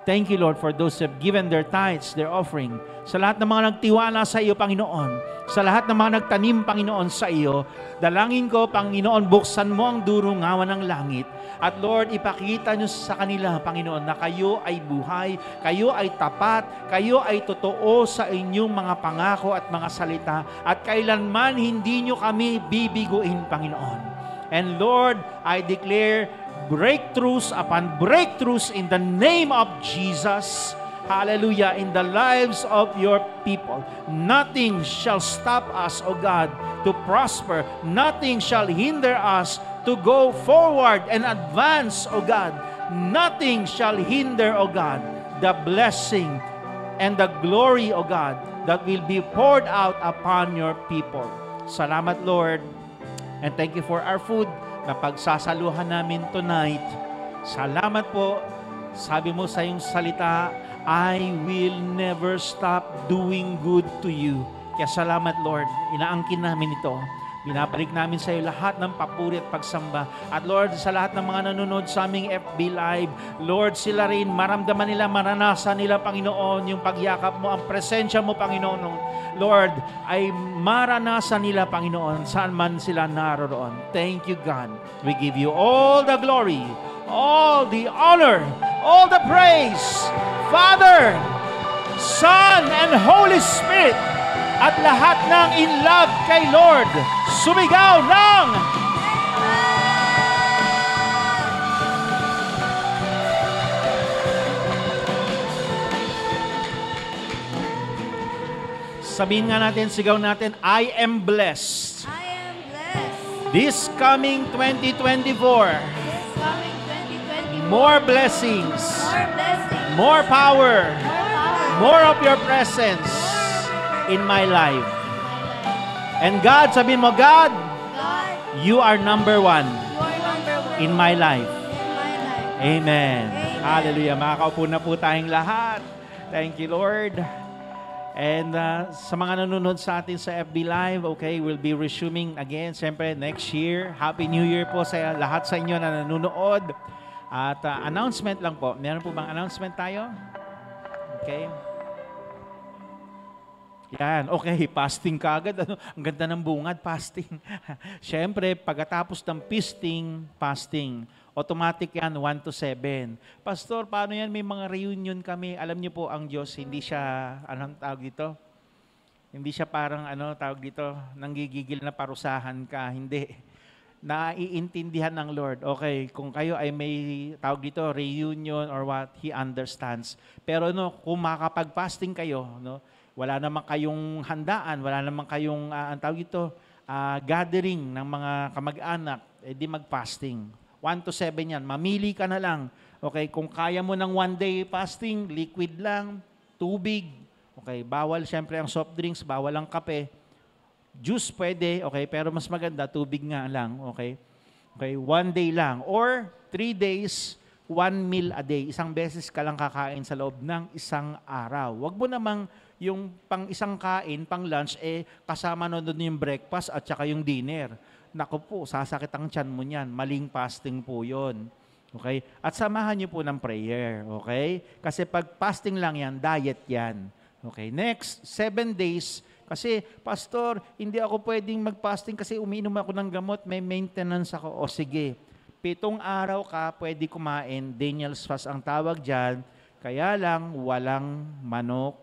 Thank you, Lord, for those who have given their tithes, their offering. Sa lahat ng mga nagtiwala sa iyo, Panginoon. Sa lahat ng mga nagtanim, Panginoon, sa iyo. Dalangin ko, Panginoon, buksan mo ang durungawan ng langit. At Lord, ipakita niyo sa kanila, Panginoon, na kayo ay buhay, kayo ay tapat, kayo ay totoo sa inyong mga pangako at mga salita. At kailanman hindi niyo kami bibiguin, Panginoon. And Lord, I declare breakthroughs upon breakthroughs in the name of Jesus. Hallelujah. In the lives of your people. Nothing shall stop us, O God, to prosper. Nothing shall hinder us to go forward and advance, O God. Nothing shall hinder, O God, the blessing and the glory, O God, that will be poured out upon your people. Salamat, Lord. And thank you for our food na pagsasaluhan namin tonight. Salamat po. Sabi mo sa iyong salita, I will never stop doing good to you. Kaya salamat, Lord. Inaangkin namin ito. Binabalik namin sa iyo lahat ng papuri at pagsamba. At Lord, sa lahat ng mga nanonood sa aming FB Live, Lord, sila rin, maramdaman nila, maranasan nila, Panginoon, yung pagyakap mo, ang presensya mo, Panginoon. Lord, ay maranasan nila, Panginoon, saan man sila naroroon. Thank you, God. We give you all the glory, all the honor, all the praise. Father, Son, and Holy Spirit, at lahat ng in love kay Lord, sumigaw ng sabihin nga natin, sigaw natin, I am blessed. I am blessed. This coming 2024, This coming 2024. more blessings, More blessings. more power, More power. more of your presence in my life. And God, sabihin mo, God, God, you are number one you are number one in my life. in my life. Amen. Amen. Hallelujah. Makakaupo na po tayong lahat. Thank you, Lord. And sa mga nanonood sa atin sa FB Live, okay, we'll be resuming again, siyempre, next year. Happy New Year po sa lahat sa inyo na nanonood. At announcement lang po. Meron po bang announcement tayo? Okay. Yan, okay, fasting ka agad. Ano? Ang ganda ng bungad, fasting. Siyempre, pagkatapos ng feasting, fasting, automatic yan, 1 to 7. Pastor, paano yan? May mga reunion kami. Alam niyo po, ang Diyos, hindi siya, anong tawag dito? Hindi siya parang, tawag dito, nanggigigil na parusahan ka. Hindi. Naiintindihan ng Lord. Okay, kung kayo ay may, tawag dito, reunion or what, He understands. Pero kung makakapag-fasting kayo, wala naman kayong handaan, wala naman kayong, ang tawag dito, gathering ng mga kamag-anak, di mag-fasting. 1 to 7 yan. Mamili ka na lang. Okay, kung kaya mo ng 1 day fasting, liquid lang, tubig. Okay, bawal siyempre ang soft drinks, bawal ang kape. Juice pwede, okay, pero mas maganda, tubig nga lang, okay? Okay, 1 day lang. Or 3 days, 1 meal a day. Isang beses ka lang kakain sa loob ng isang araw. Huwag mo namang yung pang isang kain, pang lunch, kasama na doon yung breakfast at saka yung dinner. Naku po, sasakit ang tiyan mo niyan. Maling fasting po yun. Okay? At samahan niyo po ng prayer. Okay? Kasi pag fasting lang yan, diet yan. Okay? Next, 7 days. Kasi, Pastor, hindi ako pwedeng mag-fasting kasi umiinom ako ng gamot, may maintenance ako. O sige, 7 araw ka pwede kumain. Daniel's fast ang tawag dyan. Kaya lang, walang manok,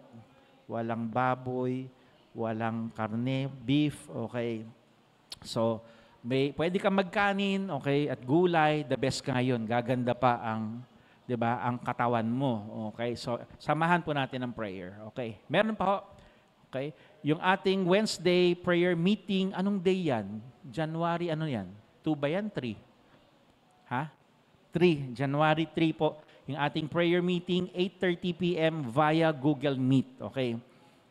walang baboy, walang karne, beef. Okay? So, pwede ka magkanin, okay, at gulay, the best ka ngayon. Gaganda pa ang, 'di ba, ang katawan mo. Okay? So, samahan po natin ng prayer. Okay? Meron pa ho. Okay? Yung ating Wednesday prayer meeting, anong day 'yan? January ano 'yan? 2 ba 'yan? 3? Ha? 3, January 3 po. Yung ating prayer meeting 8:30 PM via Google Meet. Okay?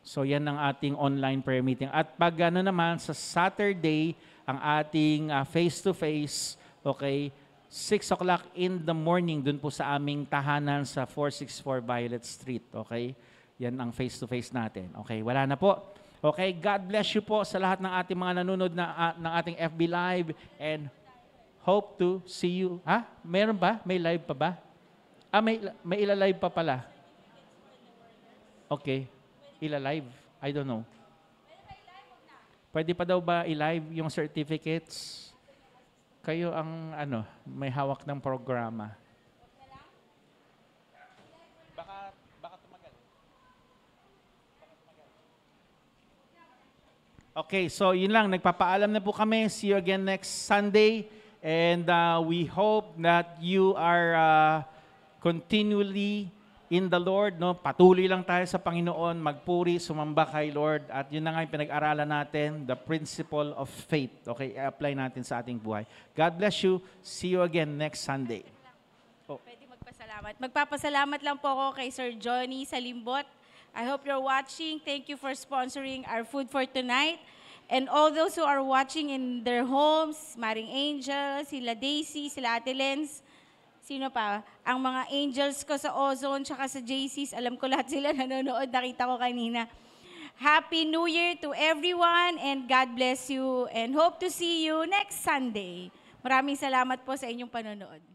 So, yan ang ating online prayer meeting. At pag ano naman, sa Saturday, ang ating face-to-face, okay, 6 o'clock in the morning, dun po sa aming tahanan sa 464 Violet Street, okay? Yan ang face-to-face natin. Okay, wala na po. Okay, God bless you po sa lahat ng ating mga nanonood ng ating FB Live and hope to see you. Ha? Meron ba? May live pa ba? May ila-live pa pala. Okay. Ila-live? I don't know. Pwede pa daw ba i-live yung certificates? Kayo ang may hawak ng programa. Baka tumagal. Okay, so yun lang. Nagpapaalam na po kami. See you again next Sunday. And we hope that you are continually in the Lord, no? Patuloy lang tayo sa Panginoon, magpuri, sumamba kay Lord. At yun na nga yung pinag-aralan natin, the principle of faith. Okay, i-apply natin sa ating buhay. God bless you. See you again next Sunday. Pwede magpasalamat. Magpapasalamat lang po ako kay Sir Johnny Salimbot. I hope you're watching. Thank you for sponsoring our food for tonight. And all those who are watching in their homes, Maring Angel, sila Daisy, sila Ate Lenz, sino pa? Ang mga angels ko sa Ozone tsaka sa JC's, alam ko lahat sila nanonood, nakita ko kanina. Happy New Year to everyone and God bless you and hope to see you next Sunday. Maraming salamat po sa inyong panonood.